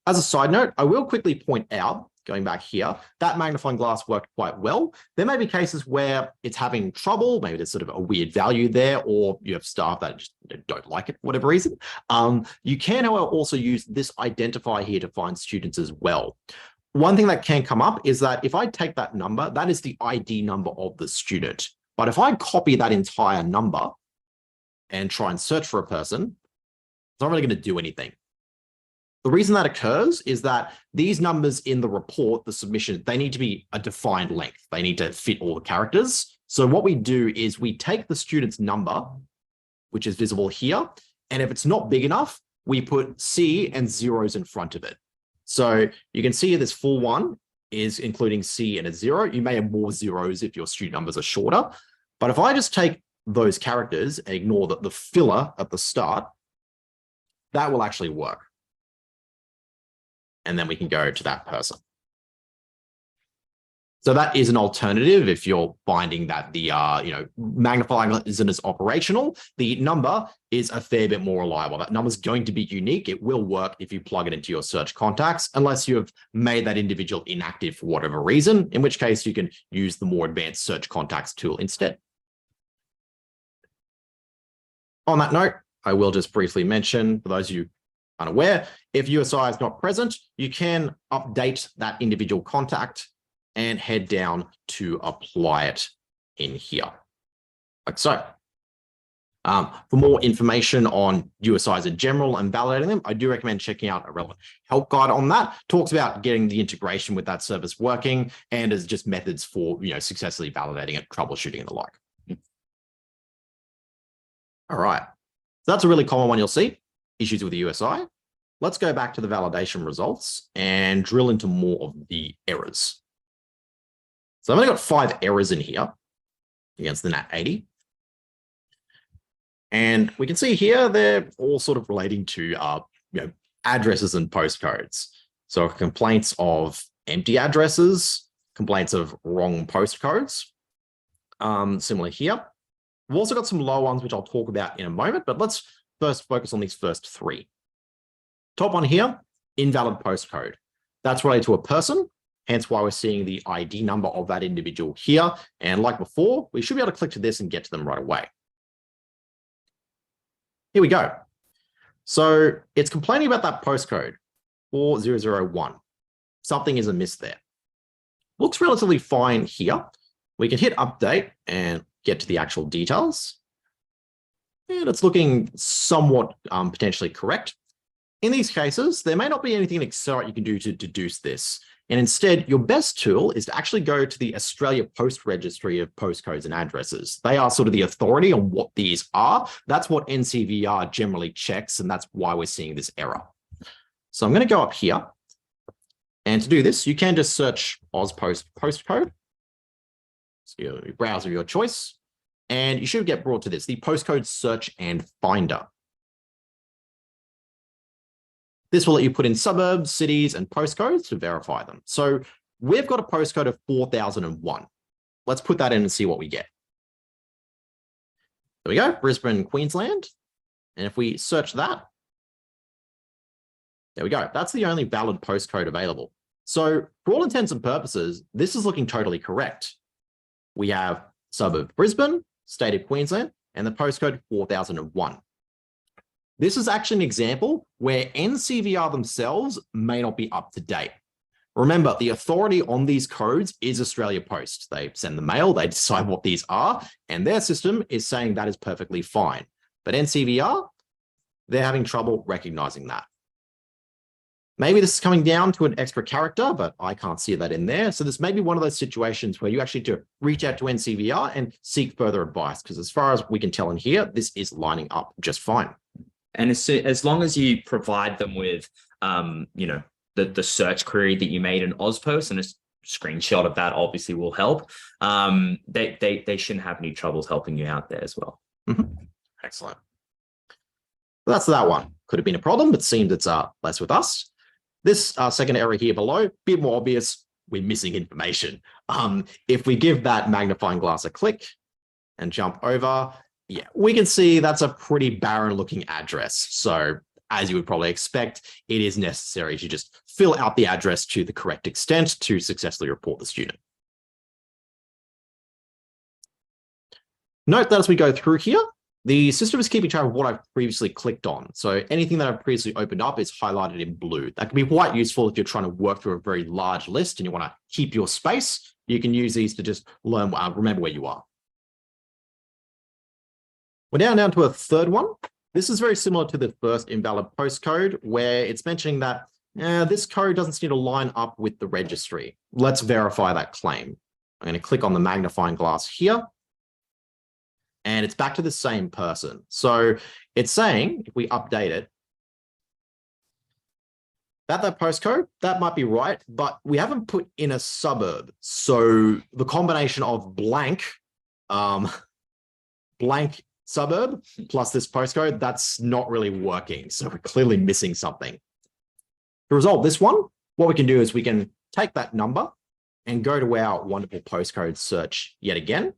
As a side note, I will quickly point out, going back here, that magnifying glass worked quite well. There may be cases where it's having trouble, maybe there's sort of a weird value there, or you have staff that just don't like it for whatever reason. You can, however, also use this identifier here to find students as well. One thing that can come up is that if I take that number, that is the ID number of the student. But if I copy that entire number and try and search for a person, it's not really going to do anything. The reason that occurs is that these numbers in the report, the submission, they need to be a defined length. They need to fit all the characters. So what we do is we take the student's number, which is visible here, and if it's not big enough, we put C and zeros in front of it. So you can see this full one is including C and a 0. You may have more zeros if your student numbers are shorter. But if I just take those characters and ignore the filler at the start, that will actually work. And then we can go to that person. So that is an alternative if you're finding that the magnifying isn't as operational. The number is a fair bit more reliable. That number is going to be unique. It will work if you plug it into your search contacts, unless you have made that individual inactive for whatever reason, in which case you can use the more advanced search contacts tool instead. On that note, I will just briefly mention, for those of you unaware, if USI is not present, you can update that individual contact and head down to apply it in here, like so. For more information on USIs in general and validating them, I do recommend checking out a relevant help guide on that. Talks about getting the integration with that service working and as just methods for successfully validating it, troubleshooting and the like. All right, so that's a really common one you'll see, issues with the USI. Let's go back to the validation results and drill into more of the errors. So I've only got 5 errors in here against the NAT 80. And we can see here, they're all sort of relating to addresses and postcodes. So complaints of empty addresses, complaints of wrong postcodes. Similar here. We've also got some low ones, which I'll talk about in a moment, but let's first focus on these first 3. Top one here, invalid postcode. That's related to a person, hence why we're seeing the ID number of that individual here. And like before, we should be able to click to this and get to them right away. Here we go. So it's complaining about that postcode, 4001. Something is amiss there. Looks relatively fine here. We can hit update and get to the actual details. And it's looking somewhat potentially correct. In these cases, there may not be anything in aXcelerate you can do to deduce this. And instead, your best tool is to actually go to the Australia Post Registry of Postcodes and Addresses. They are sort of the authority on what these are. That's what NCVER generally checks, and that's why we're seeing this error. So I'm going to go up here. And to do this, you can just search AusPost postcode. So your browser of your choice. And you should get brought to this, the postcode search and finder. This will let you put in suburbs, cities, and postcodes to verify them. So we've got a postcode of 4001. Let's put that in and see what we get. There we go, Brisbane, Queensland. And if we search that, there we go. That's the only valid postcode available. So for all intents and purposes, this is looking totally correct. We have suburb Brisbane, state of Queensland, and the postcode 4001. This is actually an example where NCVER themselves may not be up to date. Remember, the authority on these codes is Australia Post. They send the mail, they decide what these are, and their system is saying that is perfectly fine. But NCVER, they're having trouble recognizing that. Maybe this is coming down to an extra character, but I can't see that in there. So this may be one of those situations where you actually need to reach out to NCVER and seek further advice, because as far as we can tell in here, this is lining up just fine. And as long as you provide them with, the search query that you made in AusPost, and a screenshot of that obviously will help, they shouldn't have any troubles helping you out there as well. Mm-hmm. Excellent. Well, that's that one. Could have been a problem, but seems it's less with us. This second error here below, bit more obvious, we're missing information. If we give that magnifying glass a click and jump over, yeah, we can see that's a pretty barren looking address. So as you would probably expect, it is necessary to just fill out the address to the correct extent to successfully report the student. Note that as we go through here, the system is keeping track of what I've previously clicked on. So anything that I've previously opened up is highlighted in blue. That can be quite useful if you're trying to work through a very large list and you want to keep your space. You can use these to just learn, remember where you are. We're now down to a third one. This is very similar to the first invalid postcode, where it's mentioning that this code doesn't seem to line up with the registry. Let's verify that claim. I'm going to click on the magnifying glass here. And it's back to the same person. So it's saying, if we update it, that postcode, that might be right, but we haven't put in a suburb. So the combination of blank suburb plus this postcode, that's not really working. So we're clearly missing something. To resolve this one, what we can do is we can take that number and go to our wonderful postcode search yet again.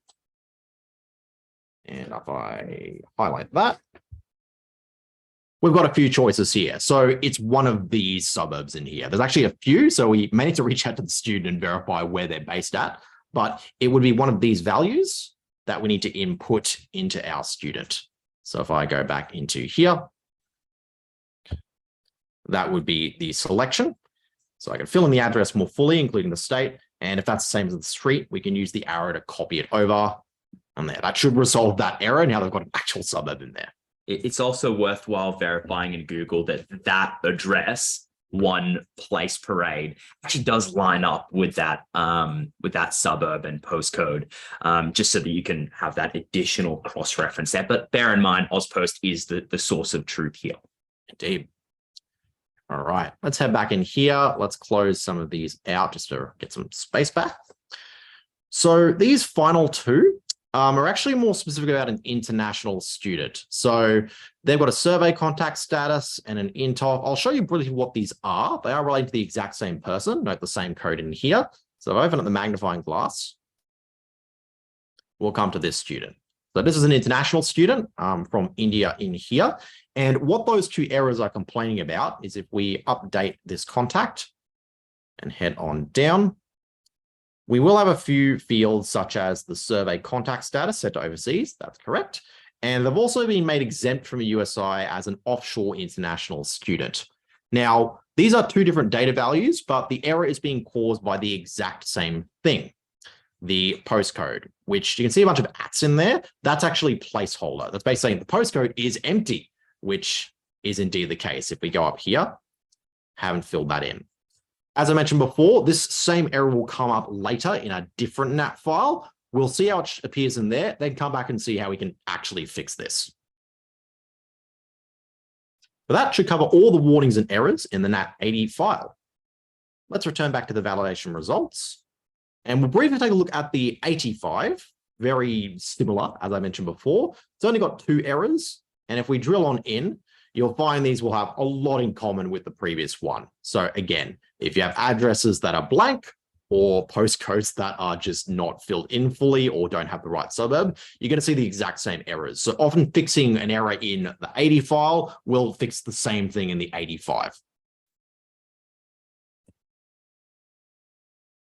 And if I highlight that, we've got a few choices here. So it's one of these suburbs in here. There's actually a few, so we may need to reach out to the student and verify where they're based at, but it would be one of these values that we need to input into our student. So if I go back into here, that would be the selection. So I can fill in the address more fully, including the state. And if that's the same as the street, we can use the arrow to copy it over. And there, that should resolve that error. Now they've got an actual suburb in there. It's also worthwhile verifying in Google that that address, one place parade, actually does line up with that suburb and postcode, just so that you can have that additional cross-reference there. But bear in mind, Ozpost is the source of truth here. Indeed. All right, let's head back in here. Let's close some of these out just to get some space back. So these final two are actually more specific about an international student. So they've got a survey contact status and an INTOF. I'll show you briefly what these are. They are related to the exact same person. Note the same code in here. So if I open up the magnifying glass, we'll come to this student. So this is an international student from India in here. And what those two errors are complaining about is if we update this contact and head on down, we will have a few fields such as the survey contact status set to overseas. That's correct. And they've also been made exempt from a USI as an offshore international student. Now, these are two different data values, but the error is being caused by the exact same thing, the postcode, which you can see a bunch of ats in there. That's actually placeholder. That's basically saying the postcode is empty, which is indeed the case. If we go up here, haven't filled that in. As I mentioned before, this same error will come up later in a different NAT file. We'll see how it appears in there, then come back and see how we can actually fix this. But that should cover all the warnings and errors in the NAT80 file. Let's return back to the validation results. And we'll briefly take a look at the 85, very similar, as I mentioned before. It's only got two errors. And if we drill on in, you'll find these will have a lot in common with the previous one. So again, if you have addresses that are blank or postcodes that are just not filled in fully or don't have the right suburb, you're going to see the exact same errors. So often fixing an error in the 80 file will fix the same thing in the 85.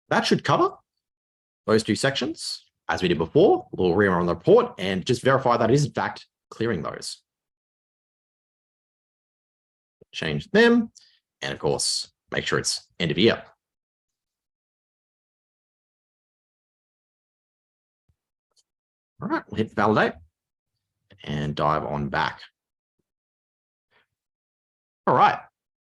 That should cover those two sections. As we did before, we'll rerun the report and just verify that it is in fact clearing those. Change them, and of course, make sure it's end of year. All right, we'll hit validate and dive on back. All right,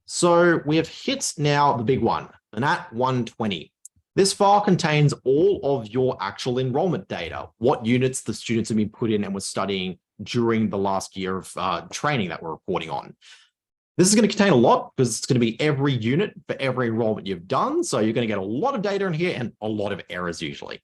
so we have hit now the big one, the NAT 120. This file contains all of your actual enrollment data, what units the students have been put in and were studying during the last year of training that we're reporting on. This is going to contain a lot because it's going to be every unit for every enrollment you've done. So you're going to get a lot of data in here and a lot of errors usually.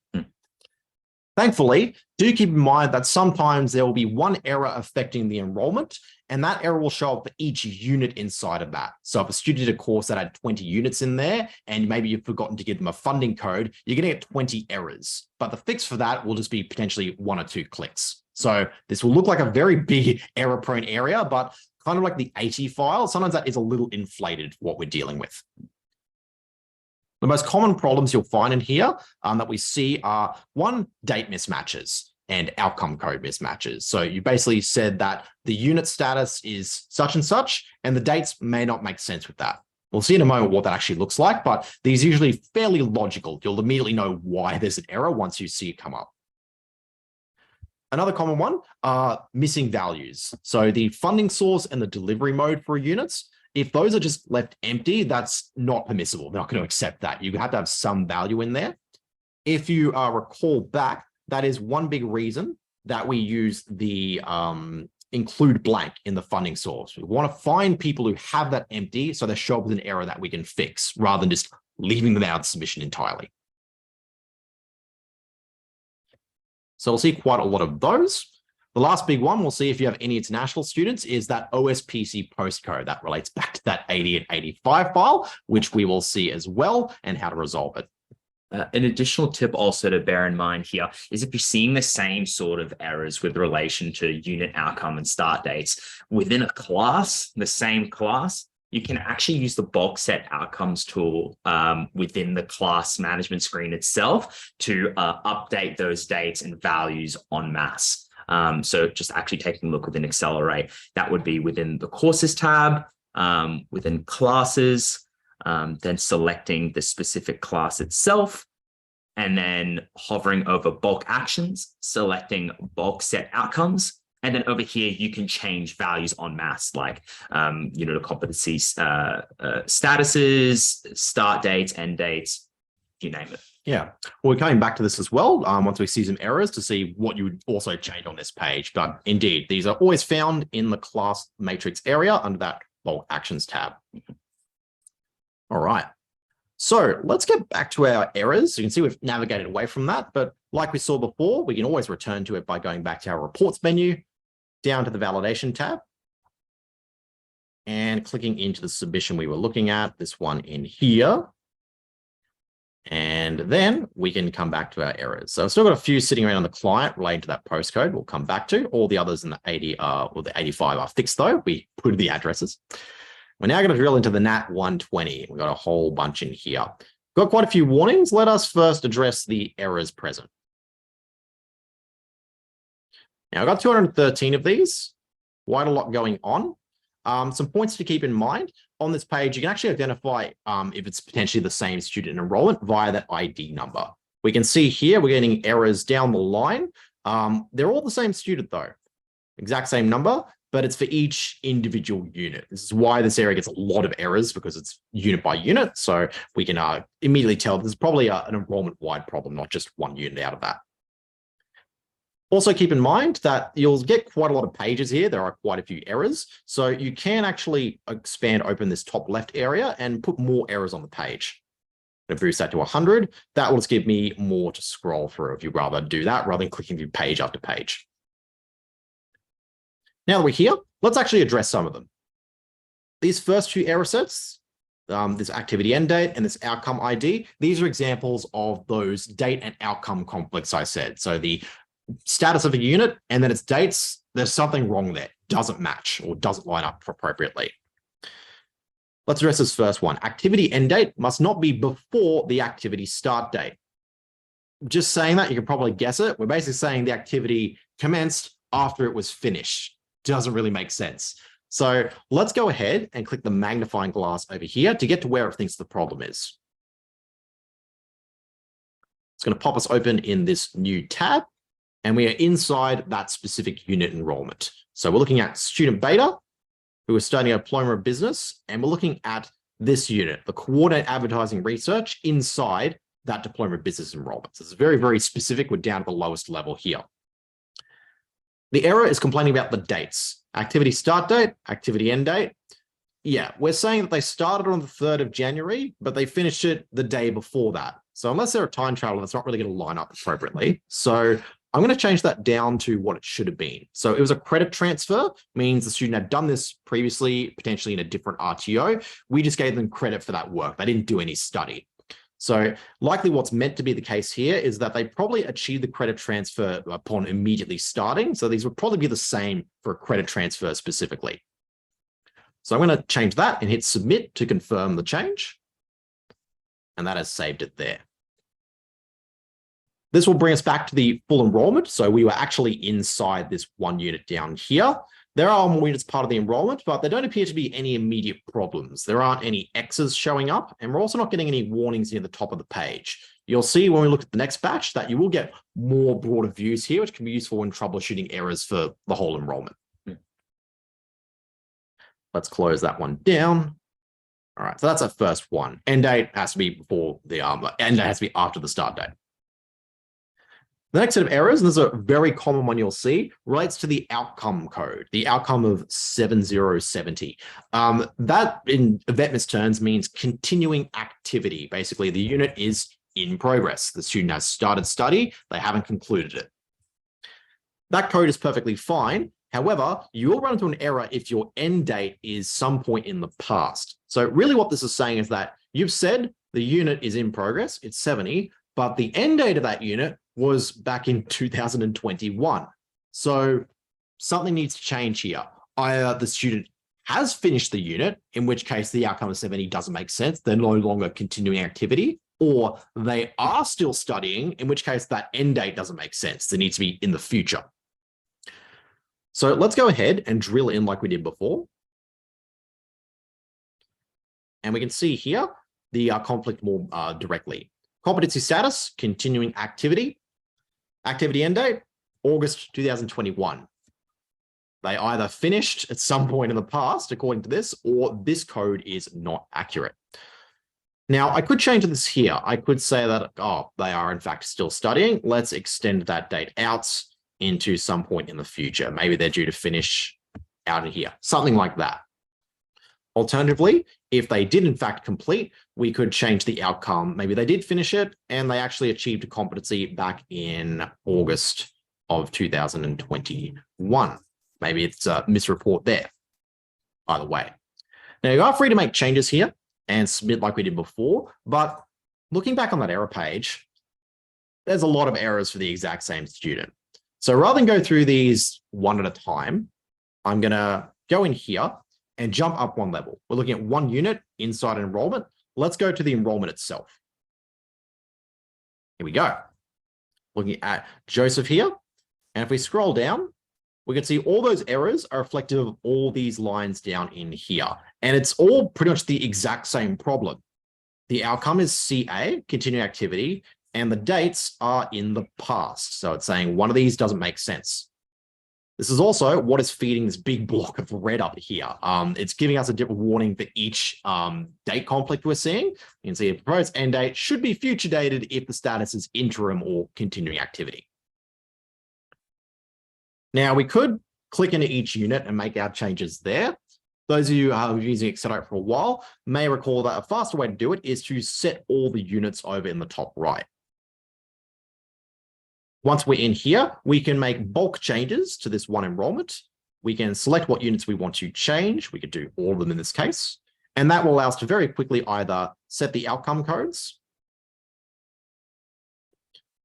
Thankfully, do keep in mind that sometimes there will be one error affecting the enrollment, and that error will show up for each unit inside of that. So if a student did a course that had 20 units in there, and maybe you've forgotten to give them a funding code, you're going to get 20 errors. But the fix for that will just be potentially 1 or 2 clicks. So this will look like a very big error-prone area, but kind of like the 80 file. Sometimes that is a little inflated for what we're dealing with. The most common problems you'll find in here that we see are, one, date mismatches and outcome code mismatches. So you basically said that the unit status is such and such, and the dates may not make sense with that. We'll see in a moment what that actually looks like, but these are usually fairly logical. You'll immediately know why there's an error once you see it come up. Another common one are missing values. So the funding source and the delivery mode for units, if those are just left empty, that's not permissible. They're not going to accept that. You have to have some value in there. If you recall back, that is one big reason that we use the include blank in the funding source. We want to find people who have that empty so they show up with an error that we can fix rather than just leaving them out of submission entirely. So we'll see quite a lot of those. The last big one we'll see if you have any international students is that OSPC postcode that relates back to that 80 and 85 file, which we will see as well, and how to resolve it. An additional tip also to bear in mind here is if you're seeing the same sort of errors with relation to unit outcome and start dates within a class, the same class, you can actually use the bulk set outcomes tool within the class management screen itself to update those dates and values en masse. So just actually taking a look within aXcelerate, that would be within the courses tab, within classes, then selecting the specific class itself, and then hovering over bulk actions, selecting bulk set outcomes. And then over here, you can change values en masse, like unit of competency statuses, start dates, end dates, you name it. Yeah, well, we're coming back to this as well once we see some errors to see what you would also change on this page. But indeed, these are always found in the class matrix area under that bulk actions tab. All right. So let's get back to our errors. You can see we've navigated away from that, but like we saw before, we can always return to it by going back to our reports menu, down to the validation tab, and clicking into the submission we were looking at, this one in here. And then we can come back to our errors. So I've still got a few sitting around on the client relating to that postcode we'll come back to. All the others in the 80 or the 85 are fixed though. We put the addresses. We're now going to drill into the NAT 120. We've got a whole bunch in here. Got quite a few warnings. Let us first address the errors present. Now, I've got 213 of these, quite a lot going on. Some points to keep in mind. On this page, you can actually identify if it's potentially the same student enrollment via that ID number. We can see here we're getting errors down the line. They're all the same student though, exact same number, but it's for each individual unit. This is why this area gets a lot of errors, because it's unit by unit. So we can immediately tell there's probably an enrollment-wide problem, not just one unit out of that. Also keep in mind that you'll get quite a lot of pages here. There are quite a few errors. So you can actually open this top left area and put more errors on the page. If boost that to 100, that will just give me more to scroll through if you'd rather do that rather than clicking through page after page. Now that we're here, let's actually address some of them. These first two error sets, this activity end date and this outcome ID, these are examples of those date and outcome conflicts I said. So the status of a unit and then its dates, there's something wrong there, doesn't match or doesn't line up appropriately. Let's address this first one. Activity end date must not be before the activity start date. Just saying that, you can probably guess it. We're basically saying the activity commenced after it was finished. Doesn't really make sense. So let's go ahead and click the magnifying glass over here to get to where it thinks the problem is. It's going to pop us open in this new tab, and we are inside that specific unit enrollment. So we're looking at student beta, who is studying a diploma of business, and we're looking at this unit, the coordinate advertising research inside that diploma of business enrollment. So it's very, very specific. We're down at the lowest level here. The error is complaining about the dates. Activity start date, activity end date. Yeah, we're saying that they started on the 3rd of January, but they finished it the day before that. So unless they're a time traveler, that's not really going to line up appropriately. So I'm going to change that down to what it should have been. So it was a credit transfer, means the student had done this previously, potentially in a different RTO. We just gave them credit for that work. They didn't do any study. So likely what's meant to be the case here is that they probably achieved the credit transfer upon immediately starting. So these would probably be the same for a credit transfer specifically. So I'm going to change that and hit submit to confirm the change. And that has saved it there. This will bring us back to the full enrollment. So we were actually inside this one unit down here. There are more units part of the enrollment, but there don't appear to be any immediate problems. There aren't any X's showing up, and we're also not getting any warnings near the top of the page. You'll see when we look at the next batch that you will get more broader views here, which can be useful when troubleshooting errors for the whole enrollment. Let's close that one down. All right, so that's our first one. End date has to be before the end date has to be after the start date. The next set of errors, and this is a very common one you'll see, relates to the outcome code, the outcome of 7070. That in AVETMISS terms means continuing activity. Basically, the unit is in progress. The student has started study, they haven't concluded it. That code is perfectly fine. However, you will run into an error if your end date is some point in the past. So really what this is saying is that you've said the unit is in progress, it's 70, but the end date of that unit was back in 2021. So something needs to change here. Either the student has finished the unit, in which case the outcome of 70 doesn't make sense. They're no longer continuing activity, or they are still studying, in which case that end date doesn't make sense. It needs to be in the future. So let's go ahead and drill in like we did before. And we can see here the conflict more directly. Competency status, continuing activity. Activity end date, August 2021. They either finished at some point in the past, according to this, or this code is not accurate. Now, I could change this here. I could say that, oh, they are in fact still studying. Let's extend that date out into some point in the future. Maybe they're due to finish out in here, something like that. Alternatively, if they did in fact complete, we could change the outcome. Maybe they did finish it and they actually achieved a competency back in August of 2021. Maybe it's a misreport there. Either way. Now you are free to make changes here and submit like we did before, but looking back on that error page, there's a lot of errors for the exact same student. So rather than go through these one at a time, I'm going to go in here and jump up one level. We're looking at one unit inside enrollment. Let's go to the enrollment itself. Here we go. Looking at Joseph here. And if we scroll down, we can see all those errors are reflective of all these lines down in here. And it's all pretty much the exact same problem. The outcome is CA, continuing activity, and the dates are in the past. So it's saying one of these doesn't make sense. This is also what is feeding this big block of red up here. It's giving us a different warning for each date conflict we're seeing. You can see a proposed end date should be future dated if the status is interim or continuing activity. Now we could click into each unit and make our changes there. Those of you who are using aXcelerate for a while may recall that a faster way to do it is to set all the units over in the top right. Once we're in here, we can make bulk changes to this one enrollment. We can select what units we want to change. We could do all of them in this case. And that will allow us to very quickly either set the outcome codes,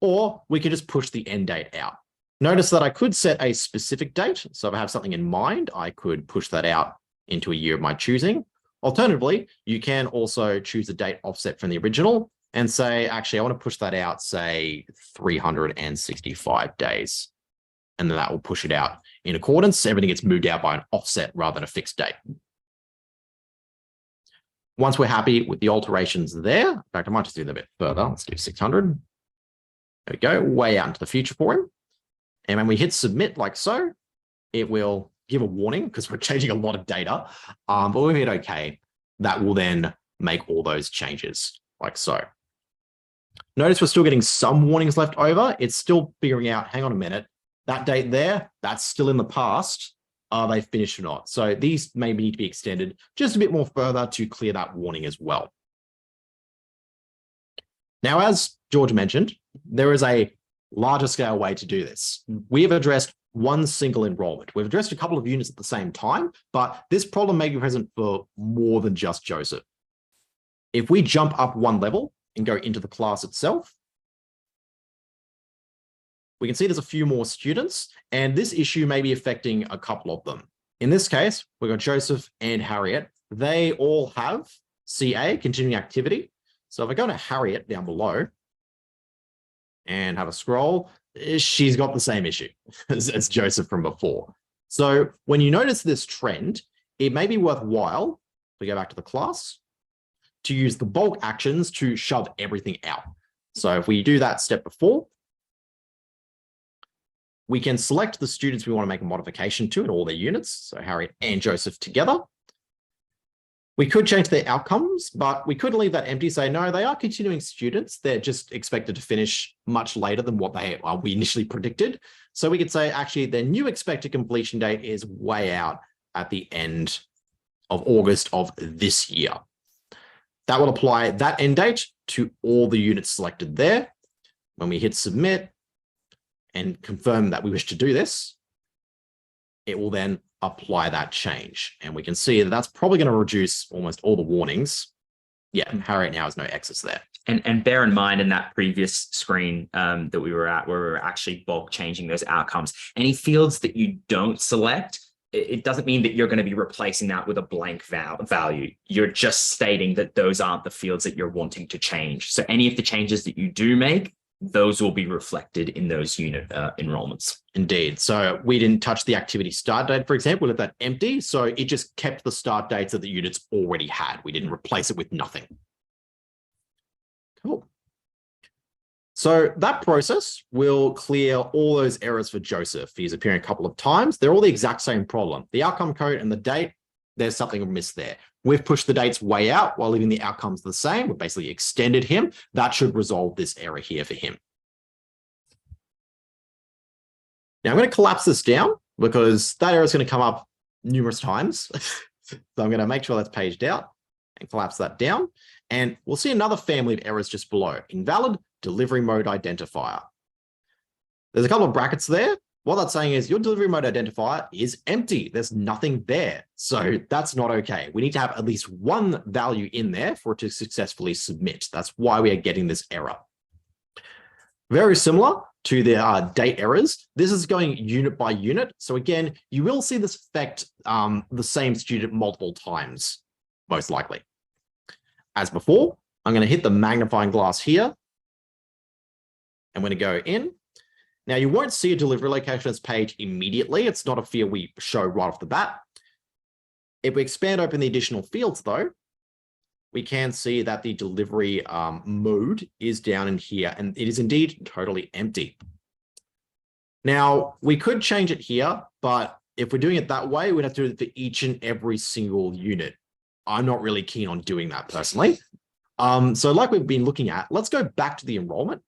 or we could just push the end date out. Notice that I could set a specific date. So if I have something in mind, I could push that out into a year of my choosing. Alternatively, you can also choose a date offset from the original and say, actually, I want to push that out, say 365 days. And then that will push it out in accordance. Everything gets moved out by an offset rather than a fixed date. Once we're happy with the alterations there, in fact, I might just do that a bit further. Let's do 600. There we go, way out into the future for him. And when we hit submit like so, it will give a warning because we're changing a lot of data. But when we hit OK, that will then make all those changes like so. Notice we're still getting some warnings left over. It's still figuring out, hang on a minute, that date there, that's still in the past. Are they finished or not? So these maybe need to be extended just a bit more further to clear that warning as well. Now, as George mentioned, there is a larger scale way to do this. We have addressed one single enrollment. We've addressed a couple of units at the same time, but this problem may be present for more than just Joseph. If we jump up one level and go into the class itself, we can see there's a few more students, and this issue may be affecting a couple of them. In this case, we've got Joseph and Harriet. They all have CA, continuing activity. So if I go to Harriet down below and have a scroll, she's got the same issue as Joseph from before. So when you notice this trend, it may be worthwhile, we go back to the class, to use the bulk actions to shove everything out. So if we do that step before, we can select the students we want to make a modification to in all their units. So Harriet and Joseph together. We could change their outcomes, but we could leave that empty, say, no, they are continuing students. They're just expected to finish much later than what we initially predicted. So we could say, actually, their new expected completion date is way out at the end of August of this year. That will apply that end date to all the units selected there. When we hit submit and confirm that we wish to do this, it will then apply that change. And we can see that that's probably going to reduce almost all the warnings. Yeah, Harriet now has no X's there. And bear in mind in that previous screen that we were at, where we were actually bulk changing those outcomes, any fields that you don't select, it doesn't mean that you're going to be replacing that with a blank value. You're just stating that those aren't the fields that you're wanting to change. So any of the changes that you do make, those will be reflected in those unit enrollments. Indeed. So we didn't touch the activity start date, for example, we left that empty. So it just kept the start dates that the units already had. We didn't replace it with nothing. Cool. So that process will clear all those errors for Joseph. He's appearing a couple of times. They're all the exact same problem. The outcome code and the date, there's something amiss there. We've pushed the dates way out while leaving the outcomes the same. We've basically extended him. That should resolve this error here for him. Now I'm going to collapse this down because that error is going to come up numerous times. So I'm going to make sure that's paged out and collapse that down. And we'll see another family of errors just below. Invalid delivery mode identifier. There's a couple of brackets there. What that's saying is your delivery mode identifier is empty. There's nothing there. So that's not okay. We need to have at least one value in there for it to successfully submit. That's why we are getting this error. Very similar to the date errors. This is going unit by unit. So again, you will see this affect the same student multiple times, most likely. As before, I'm going to hit the magnifying glass here. I'm going to go in. Now, you won't see a delivery location as page immediately. It's not a field we show right off the bat. If we expand open the additional fields, though, we can see that the delivery mode is down in here, and it is indeed totally empty. Now, we could change it here, but if we're doing it that way, we'd have to do it for each and every single unit. I'm not really keen on doing that personally. So like we've been looking at, let's go back to the enrollment.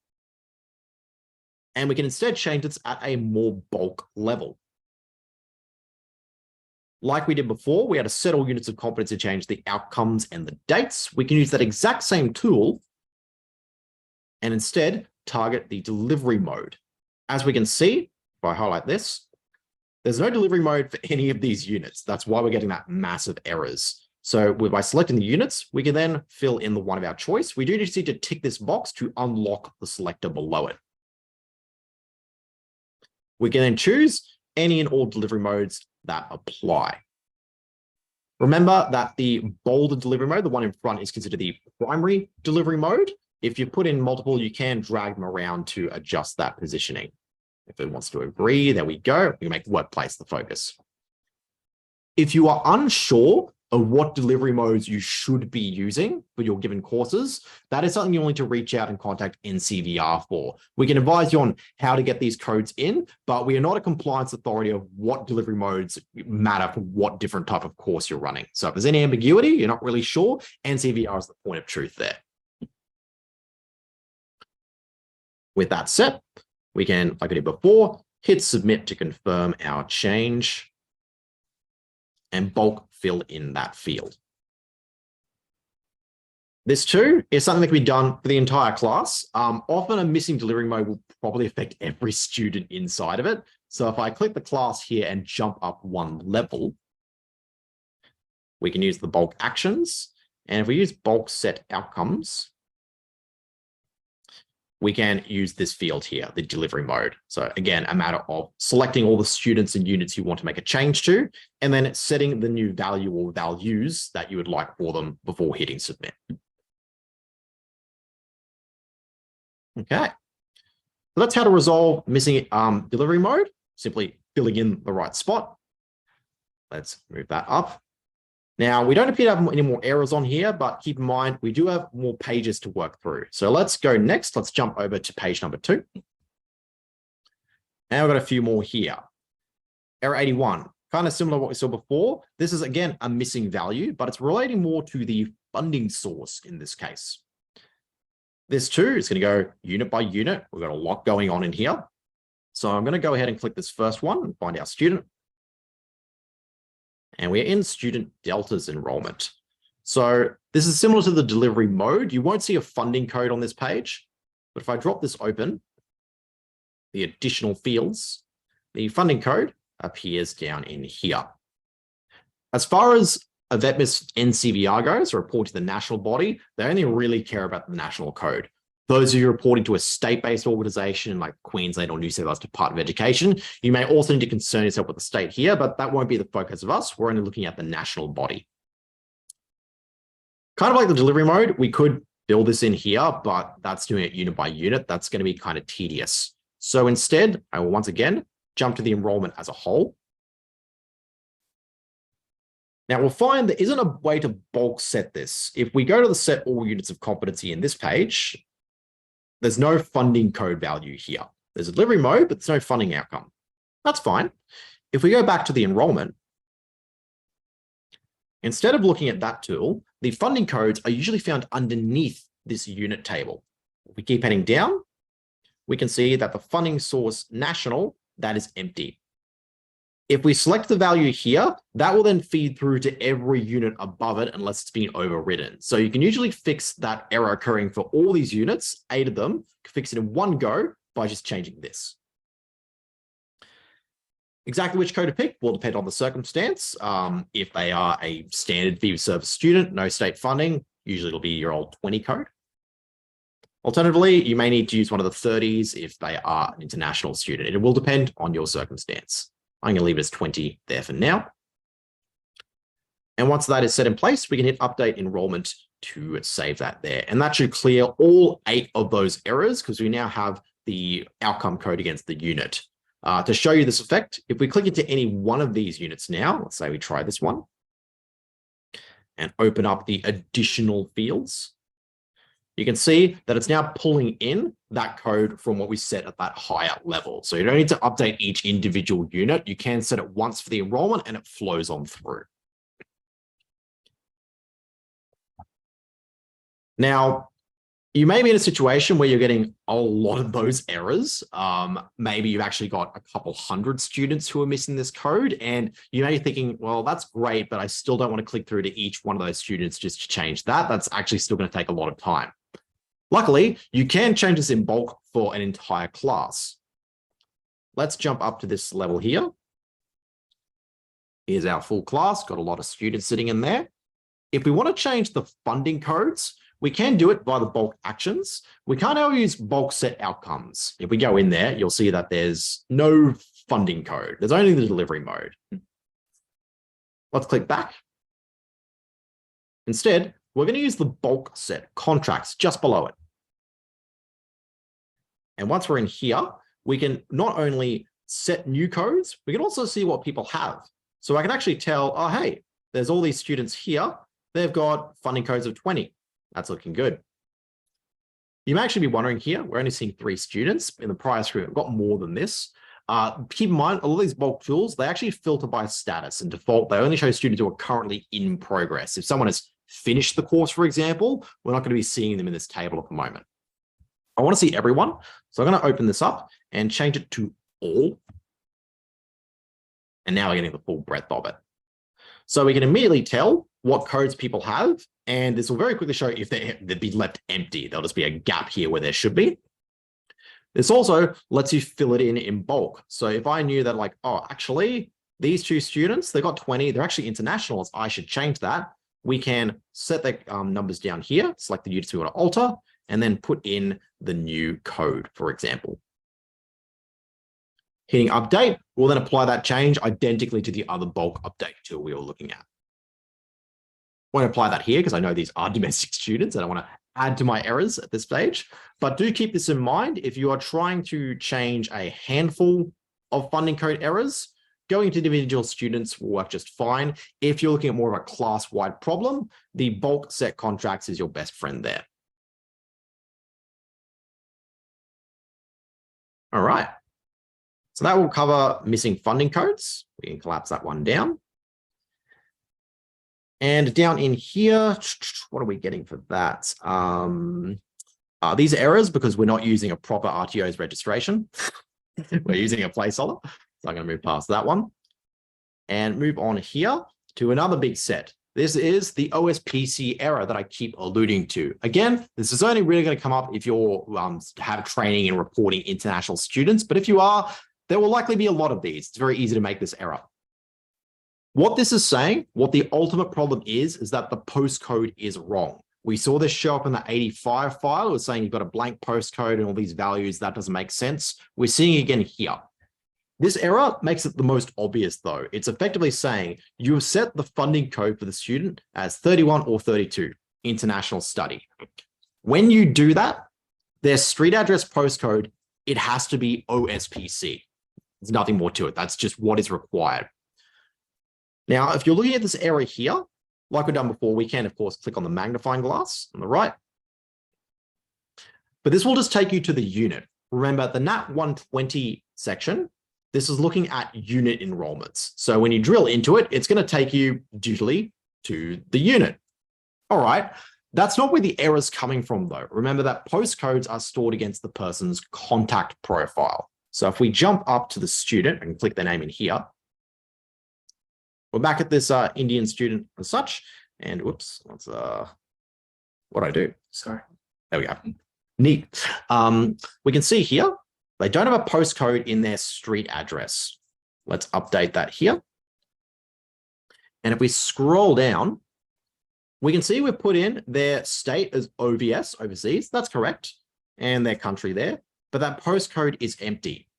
And we can instead change this at a more bulk level. Like we did before, we had to set all units of competence to change the outcomes and the dates. We can use that exact same tool and instead target the delivery mode. As we can see, if I highlight this, there's no delivery mode for any of these units. That's why we're getting that massive errors. So by selecting the units, we can then fill in the one of our choice. We do just need to tick this box to unlock the selector below it. We can then choose any and all delivery modes that apply. Remember that the bolded delivery mode, the one in front, is considered the primary delivery mode. If you put in multiple, you can drag them around to adjust that positioning. If it wants to agree, there we go. We can make workplace the focus. If you are unsure of what delivery modes you should be using for your given courses, that is something you'll need to reach out and contact NCVER for. We can advise you on how to get these codes in, but we are not a compliance authority of what delivery modes matter for what different type of course you're running. So if there's any ambiguity, you're not really sure, NCVER is the point of truth there. With that set, we can, like I did before, hit submit to confirm our change and bulk fill in that field. This too is something that can be done for the entire class. Often a missing delivery mode will probably affect every student inside of it. So if I click the class here and jump up one level, we can use the bulk actions. And if we use bulk set outcomes, we can use this field here, the delivery mode. So again, a matter of selecting all the students and units you want to make a change to, and then setting the new value or values that you would like for them before hitting submit. Okay. So that's how to resolve missing delivery mode, simply filling in the right spot. Let's move that up. Now, we don't appear to have any more errors on here, but keep in mind, we do have more pages to work through. So let's go next. Let's jump over to page number 2. And we've got a few more here. Error 81, kind of similar to what we saw before. This is, again, a missing value, but it's relating more to the funding source in this case. This too is going to go unit by unit. We've got a lot going on in here. So I'm going to go ahead and click this first one and find our student. And we're in student deltas enrollment. So this is similar to the delivery mode. You won't see a funding code on this page, but if I drop this open, the additional fields, the funding code appears down in here. As far as AVETMISS NCVER goes, report to the national body, they only really care about the national code. Those of you reporting to a state-based organization like Queensland or New South Wales Department of Education, you may also need to concern yourself with the state here, but that won't be the focus of us. We're only looking at the national body. Kind of like the delivery mode, we could build this in here, but that's doing it unit by unit. That's going to be kind of tedious. So instead, I will once again jump to the enrollment as a whole. Now we'll find there isn't a way to bulk set this. If we go to the set all units of competency in this page, there's no funding code value here. There's a delivery mode, but there's no funding outcome. That's fine. If we go back to the enrollment, instead of looking at that tool, the funding codes are usually found underneath this unit table. If we keep heading down, we can see that the funding source national, that is empty. If we select the value here, that will then feed through to every unit above it unless it's been overridden. So you can usually fix that error occurring for all these units, 8 of them, fix it in one go by just changing this. Exactly which code to pick will depend on the circumstance. If they are a standard fee-for-service student, no state funding, usually it'll be your old 20 code. Alternatively, you may need to use one of the 30s if they are an international student. It will depend on your circumstance. I'm going to leave it as 20 there for now. And once that is set in place, we can hit update enrollment to save that there. And that should clear all 8 of those errors because we now have the outcome code against the unit. To show you this effect, if we click into any one of these units now, let's say we try this one and open up the additional fields, you can see that it's now pulling in that code from what we set at that higher level. So you don't need to update each individual unit. You can set it once for the enrollment and it flows on through. Now, you may be in a situation where you're getting a lot of those errors. Maybe you've actually got a couple hundred students who are missing this code, and you may be thinking, well, that's great, but I still don't want to click through to each one of those students just to change that. That's actually still going to take a lot of time. Luckily, you can change this in bulk for an entire class. Let's jump up to this level here. Here's our full class, got a lot of students sitting in there. If we want to change the funding codes, we can do it by the bulk actions. We can't ever use bulk set outcomes. If we go in there, you'll see that there's no funding code. There's only the delivery mode. Let's click back. Instead, we're going to use the bulk set contracts just below it. And once we're in here, we can not only set new codes, we can also see what people have. So I can actually tell, oh, hey, there's all these students here. They've got funding codes of 20. That's looking good. You may actually be wondering here, we're only seeing 3 students. In the prior screen, we've got more than this. Keep in mind, all of these bulk tools, they actually filter by status. And default, they only show students who are currently in progress. If someone has finished the course, for example, we're not going to be seeing them in this table at the moment. I want to see everyone. So I'm going to open this up and change it to all. And now we're getting the full breadth of it. So we can immediately tell what codes people have. And this will very quickly show if they'd be left empty. There'll just be a gap here where there should be. This also lets you fill it in bulk. So if I knew that, like, oh, actually, these 2 students, they got 20, they're actually internationals, I should change that. We can set the numbers down here, select the units we want to alter, and then put in the new code, for example. Hitting update will then apply that change identically to the other bulk update tool we were looking at. I won't apply that here because I know these are domestic students and I want to add to my errors at this stage. But do keep this in mind. If you are trying to change a handful of funding code errors, going to individual students will work just fine. If you're looking at more of a class-wide problem, the bulk set contracts is your best friend there. All right. So that will cover missing funding codes. We can collapse that one down. And down in here, what are we getting for that? These are errors because we're not using a proper RTO's registration. We're using a placeholder. So I'm going to move past that one and move on here to another big set. This is the OSPC error that I keep alluding to. Again, this is only really going to come up if you're have training in reporting international students. But if you are, there will likely be a lot of these. It's very easy to make this error. What this is saying, what the ultimate problem is that the postcode is wrong. We saw this show up in the 85 file. It was saying you've got a blank postcode and all these values. That doesn't make sense. We're seeing it again here. This error makes it the most obvious, though. It's effectively saying you have set the funding code for the student as 31 or 32, international study. When you do that, their street address postcode, it has to be OSPC. There's nothing more to it. That's just what is required. Now, if you're looking at this error here, like we've done before, we can, of course, click on the magnifying glass on the right. But this will just take you to the unit. Remember, the NAT 120 section, this is looking at unit enrollments. So when you drill into it, it's going to take you dutifully to the unit. All right. That's not where the error is coming from, though. Remember that postcodes are stored against the person's contact profile. So if we jump up to the student and click their name in here, we're back at this Indian student as such. And whoops, let's, what do I do? Sorry. There we go. Neat. We can see here, they don't have a postcode in their street address. Let's update that here. And if we scroll down, we can see we've put in their state as OVS, overseas. That's correct. And their country there. But that postcode is empty.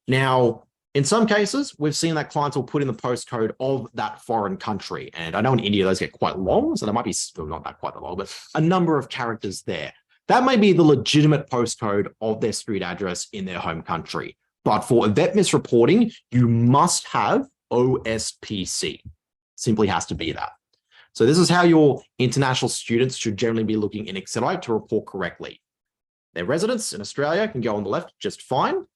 Now, in some cases, we've seen that clients will put in the postcode of that foreign country. And I know in India, those get quite long. So there might be, well, not that quite that long, but a number of characters there. That may be the legitimate postcode of their street address in their home country. But for AVETMISS reporting, you must have OSPC. Simply has to be that. So this is how your international students should generally be looking in aXcelerate to report correctly. Their residence in Australia can go on the left just fine.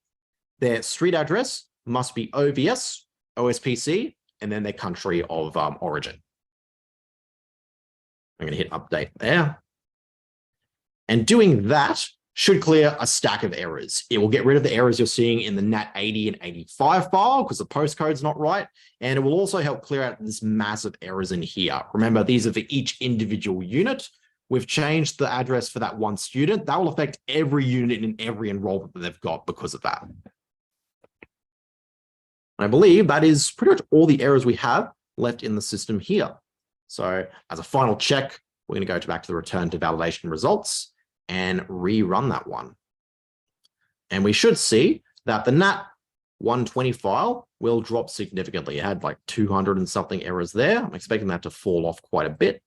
Their street address must be OVS, OSPC, and then their country of origin. I'm going to hit update there. And doing that should clear a stack of errors. It will get rid of the errors you're seeing in the NAT 80 and 85 file because the postcode's not right. And it will also help clear out this massive errors in here. Remember, these are for each individual unit. We've changed the address for that one student. That will affect every unit in every enrollment that they've got because of that. I believe that is pretty much all the errors we have left in the system here. So as a final check, we're going to go back to the return to validation results and rerun that one. And we should see that the NAT 120 file will drop significantly. It had like 200 and something errors there. I'm expecting that to fall off quite a bit.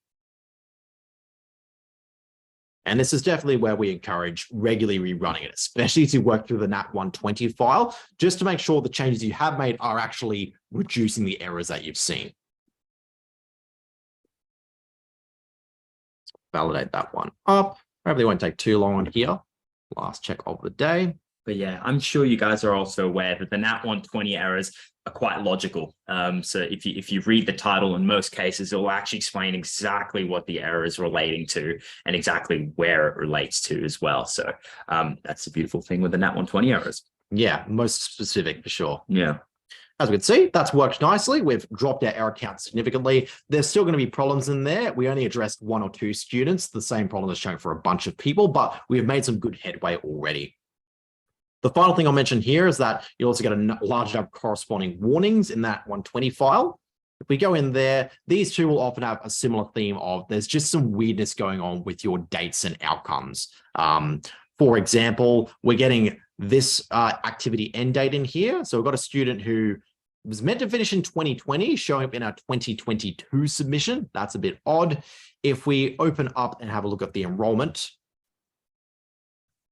And this is definitely where we encourage regularly rerunning it, especially as you work through the NAT 120 file, just to make sure the changes you have made are actually reducing the errors that you've seen. Validate that one up. Probably won't take too long on here. Last check of the day. But yeah, I'm sure you guys are also aware that the NAT 120 errors are quite logical. So if you read the title, in most cases, it will actually explain exactly what the error is relating to and exactly where it relates to as well. So that's the beautiful thing with the NAT 120 errors. Yeah, most specific for sure. Yeah. As we can see, that's worked nicely. We've dropped our error count significantly. There's still going to be problems in there. We only addressed 1 or 2 students. The same problem is showing for a bunch of people, but we've made some good headway already. The final thing I'll mention here is that you also get a large number of corresponding warnings in that 120 file. if we go in there, these two will often have a similar theme of there's just some weirdness going on with your dates and outcomes. For example, we're getting this activity end date in here. So we've got a student who was meant to finish in 2020, showing up in our 2022 submission. That's a bit odd. If we open up and have a look at the enrollment,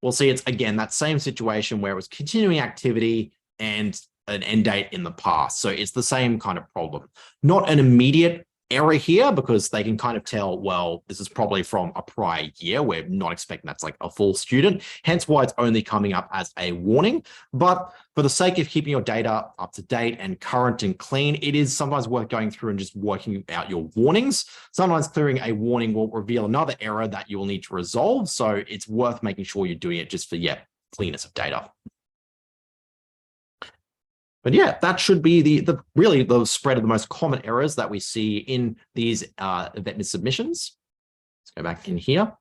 we'll see it's, again, that same situation where it was continuing activity and an end date in the past. So it's the same kind of problem. Not an immediate error here because they can kind of tell, well, this is probably from a prior year. We're not expecting that's like a full student, hence why it's only coming up as a warning. But for the sake of keeping your data up to date and current and clean, it is sometimes worth going through and just working out your warnings. Sometimes clearing a warning will reveal another error that you will need to resolve. So it's worth making sure you're doing it just for, cleanness of data. But that should be the really the spread of the most common errors that we see in these AVETMISS submissions. Let's go back in here.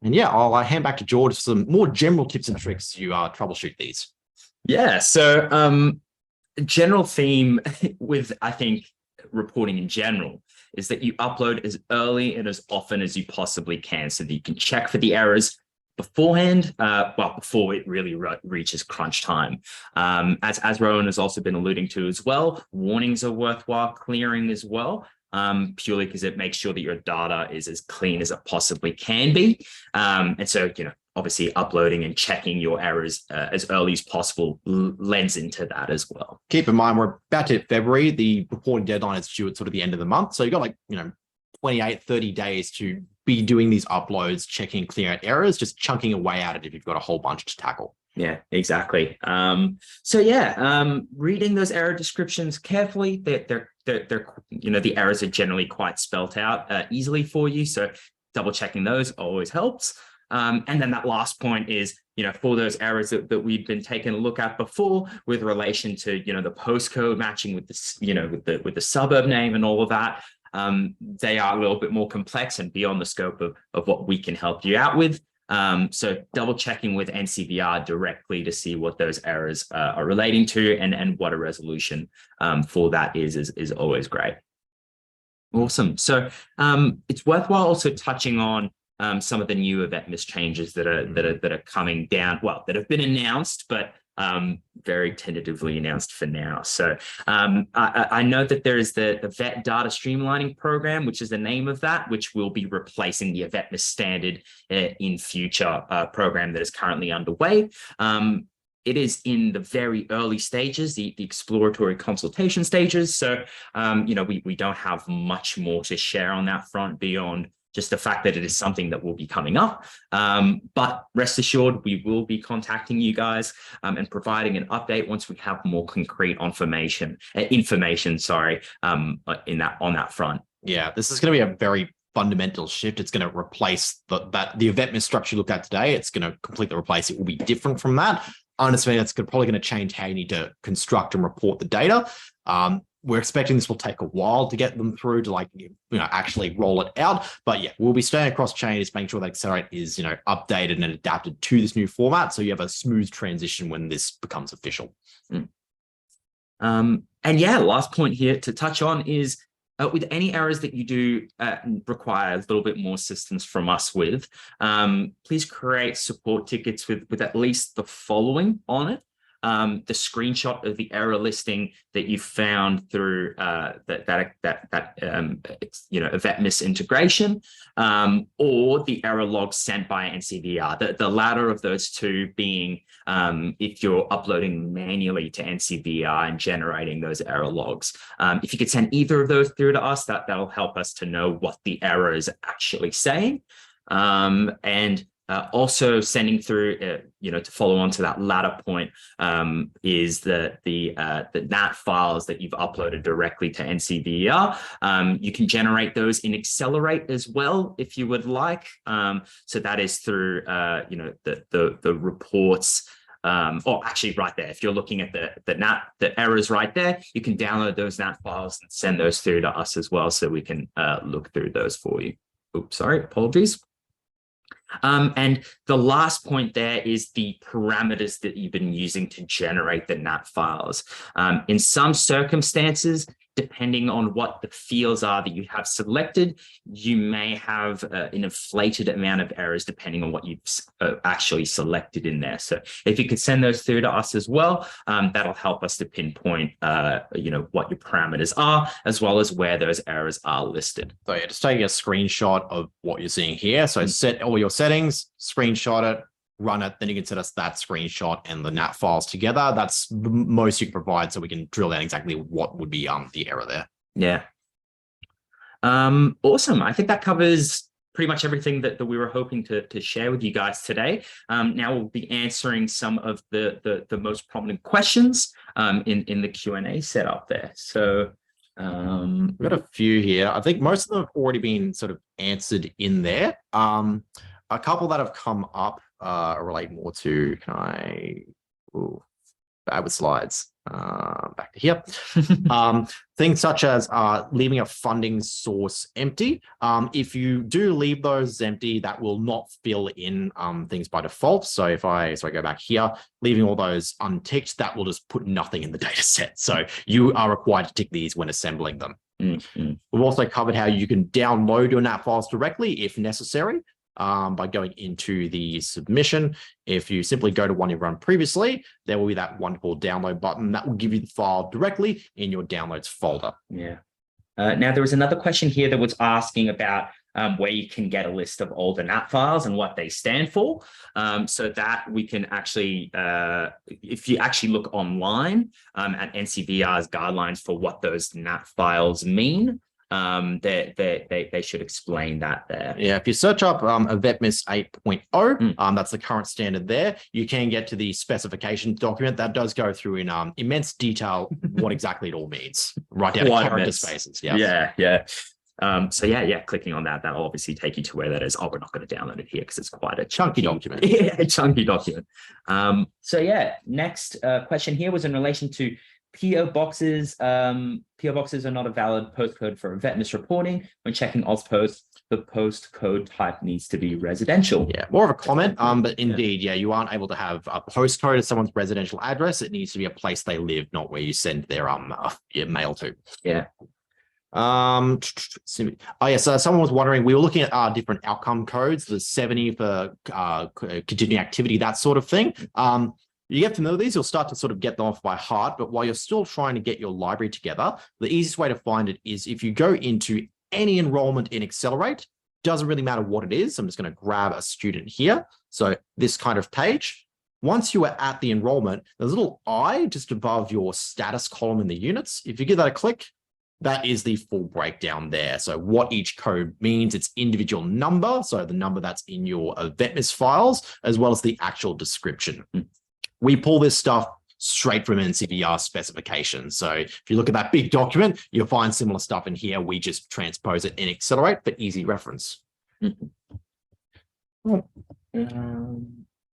And I'll hand back to George for some more general tips and tricks to troubleshoot these. So general theme with, I think, reporting in general is that you upload as early and as often as you possibly can so that you can check for the errors beforehand, before it really reaches crunch time. As Rowan has also been alluding to as well, warnings are worthwhile clearing as well, purely because it makes sure that your data is as clean as it possibly can be. And so, obviously uploading and checking your errors as early as possible lends into that as well. Keep in mind, we're about to hit February. The reporting deadline is due at sort of the end of the month. So you've got 28, 30 days to be doing these uploads, checking, clear out errors, just chunking away at it if you've got a whole bunch to tackle. Yeah, exactly. Reading those error descriptions carefully, they're the errors are generally quite spelt out easily for you. So double checking those always helps. And then that last point is, for those errors that we've been taking a look at before with relation to, the postcode matching with the with the suburb name and all of that. They are a little bit more complex and beyond the scope of what we can help you out with. So double checking with NCVER directly to see what those errors are relating to and what a resolution for that is always great. Awesome. So it's worthwhile also touching on some of the new AVETMISS changes that are coming down, that have been announced, but very tentatively announced for now. So I know that there is the VET Data Streamlining Program, which is the name of that, which will be replacing the AVETMISS standard in future program that is currently underway. It is in the very early stages, the exploratory consultation stages. So, we don't have much more to share on that front beyond just the fact that it is something that will be coming up. But rest assured, we will be contacting you guys and providing an update once we have more concrete information, on that front. Yeah, this is going to be a very fundamental shift. It's going to replace the AVETMISS structure you looked at today. It's going to completely replace it. It will be different from that. Honestly, it's probably going to change how you need to construct and report the data. We're expecting this will take a while to get them through to actually roll it out. But we'll be staying across chain, just making sure that aXcelerate is, updated and adapted to this new format. So you have a smooth transition when this becomes official. Last point here to touch on is with any errors that you do require a little bit more assistance from us with, please create support tickets with at least the following on it. The screenshot of the error listing that you found through AVETMISS integration, or the error log sent by NCVER. The latter of those two being if you're uploading manually to NCVER and generating those error logs. If you could send either of those through to us, that'll help us to know what the error is actually saying. Also sending through, to follow on to that latter point, is the NAT files that you've uploaded directly to NCVER. You can generate those in aXcelerate as well, if you would like. So that is through, the reports. Or actually right there, if you're looking at the errors right there, you can download those NAT files and send those through to us as well, so we can look through those for you. Oops, sorry, apologies. And the last point there is the parameters that you've been using to generate the NAT files. In some circumstances, depending on what the fields are that you have selected, you may have an inflated amount of errors depending on what you've actually selected in there. So if you could send those through to us as well, that'll help us to pinpoint, what your parameters are, as well as where those errors are listed. So yeah, just taking a screenshot of what you're seeing here. So set all your settings, screenshot it, run it, then you can set us that screenshot and the NAT files together. That's the most you can provide, so we can drill down exactly what would be the error there. Yeah. Awesome. I think that covers pretty much everything that we were hoping to share with you guys today. Now we'll be answering some of the most prominent questions in the Q&A setup there. So we've got a few here. I think most of them have already been sort of answered in there. A couple that have come up relate more to, bad with slides. Back to here. Things such as leaving a funding source empty. If you do leave those empty, that will not fill in things by default. So if I go back here, leaving all those unticked, that will just put nothing in the data set. So you are required to tick these when assembling them. Mm-hmm. We've also covered how you can download your NAT files directly if necessary. By going into the submission. If you simply go to one you've run previously, there will be that wonderful download button that will give you the file directly in your downloads folder. Yeah. Now, there was another question here that was asking about where you can get a list of all the NAT files and what they stand for. So that we can actually, if you actually look online at NCVER's guidelines for what those NAT files mean, they should explain that there. Yeah, if you search up AVETMISS 8.0, that's the current standard there. You can get to the specifications document that does go through in immense detail what exactly it all means, right down to character spaces. Yeah. Clicking on that, that'll obviously take you to where that is. Oh, we're not going to download it here because it's quite a chunky document. Yeah, a chunky document. Next question here was in relation to PO boxes. PO boxes are not a valid postcode for AVETMISS reporting. When checking AusPost, the postcode type needs to be residential. Yeah, more of a comment, but indeed, you aren't able to have a postcode as someone's residential address. It needs to be a place they live, not where you send their mail to. Yeah. So someone was wondering, we were looking at different outcome codes, the 70 for continuing activity, that sort of thing. You get familiar with these, you'll start to sort of get them off by heart, but while you're still trying to get your library together, the easiest way to find it is if you go into any enrollment in aXcelerate, doesn't really matter what it is. I'm just going to grab a student here. So this kind of page, once you are at the enrollment, there's a little I just above your status column in the units. If you give that a click, that is the full breakdown there. So what each code means, its individual number, so the number that's in your AVETMISS files, as well as the actual description. We pull this stuff straight from NCVER specifications. So if you look at that big document, you'll find similar stuff in here. We just transpose it in aXcelerate for easy reference.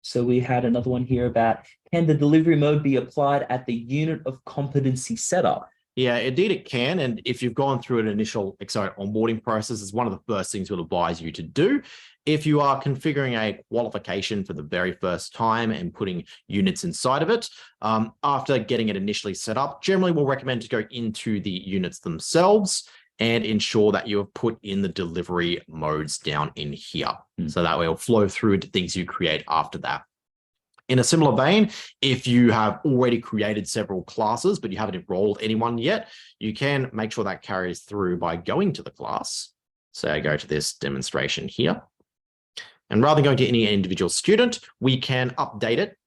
So we had another one here about, can the delivery mode be applied at the unit of competency setup? Yeah, indeed it can. And if you've gone through an initial aXcelerate onboarding process, it's one of the first things we'll advise you to do. If you are configuring a qualification for the very first time and putting units inside of it, after getting it initially set up, generally we'll recommend to go into the units themselves and ensure that you have put in the delivery modes down in here. So that way it'll flow through into things you create after that. In a similar vein, if you have already created several classes, but you haven't enrolled anyone yet, you can make sure that carries through by going to the class. So I go to this demonstration here. And rather than going to any individual student, we can update it,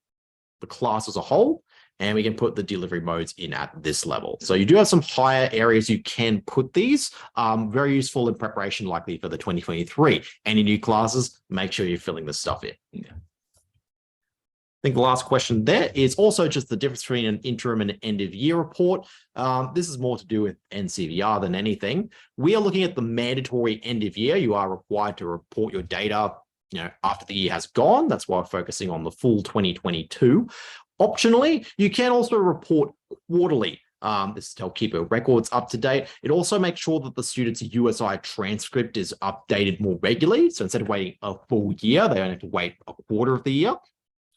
the class as a whole, and we can put the delivery modes in at this level. So you do have some higher areas you can put these, very useful in preparation likely for the 2023. Any new classes, make sure you're filling this stuff in. Yeah. I think the last question there is also just the difference between an interim and an end of year report. This is more to do with NCVER than anything. We are looking at the mandatory end of year. You are required to report your data, after the year has gone. That's why we're focusing on the full 2022. Optionally, you can also report quarterly. This is to help keep your records up to date. It also makes sure that the student's USI transcript is updated more regularly. So instead of waiting a full year, they only have to wait a quarter of the year.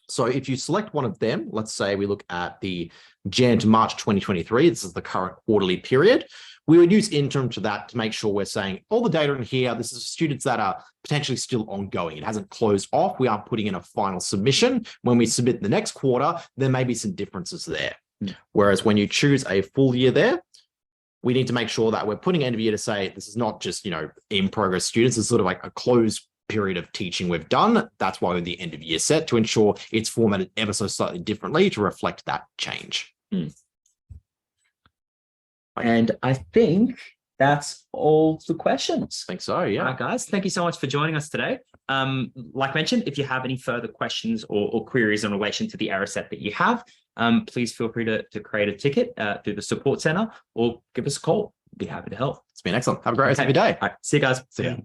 So if you select one of them, let's say we look at the Jan to March 2023. This is the current quarterly period. We would use interim to that to make sure we're saying all the data in here, this is students that are potentially still ongoing. It hasn't closed off. We aren't putting in a final submission. When we submit the next quarter, there may be some differences there. Whereas when you choose a full year there, we need to make sure that we're putting end of year to say, this is not just, in progress students. It's sort of like a closed period of teaching we've done. That's why we're the end of year set, to ensure it's formatted ever so slightly differently to reflect that change. And I think that's all the questions. I think so, yeah. All right, guys, thank you so much for joining us today. Like mentioned, if you have any further questions or queries in relation to the error set that you have, please feel free to create a ticket through the support center or give us a call. Be happy to help. It's been excellent. Have a great rest of your day. All right, see you guys. See ya.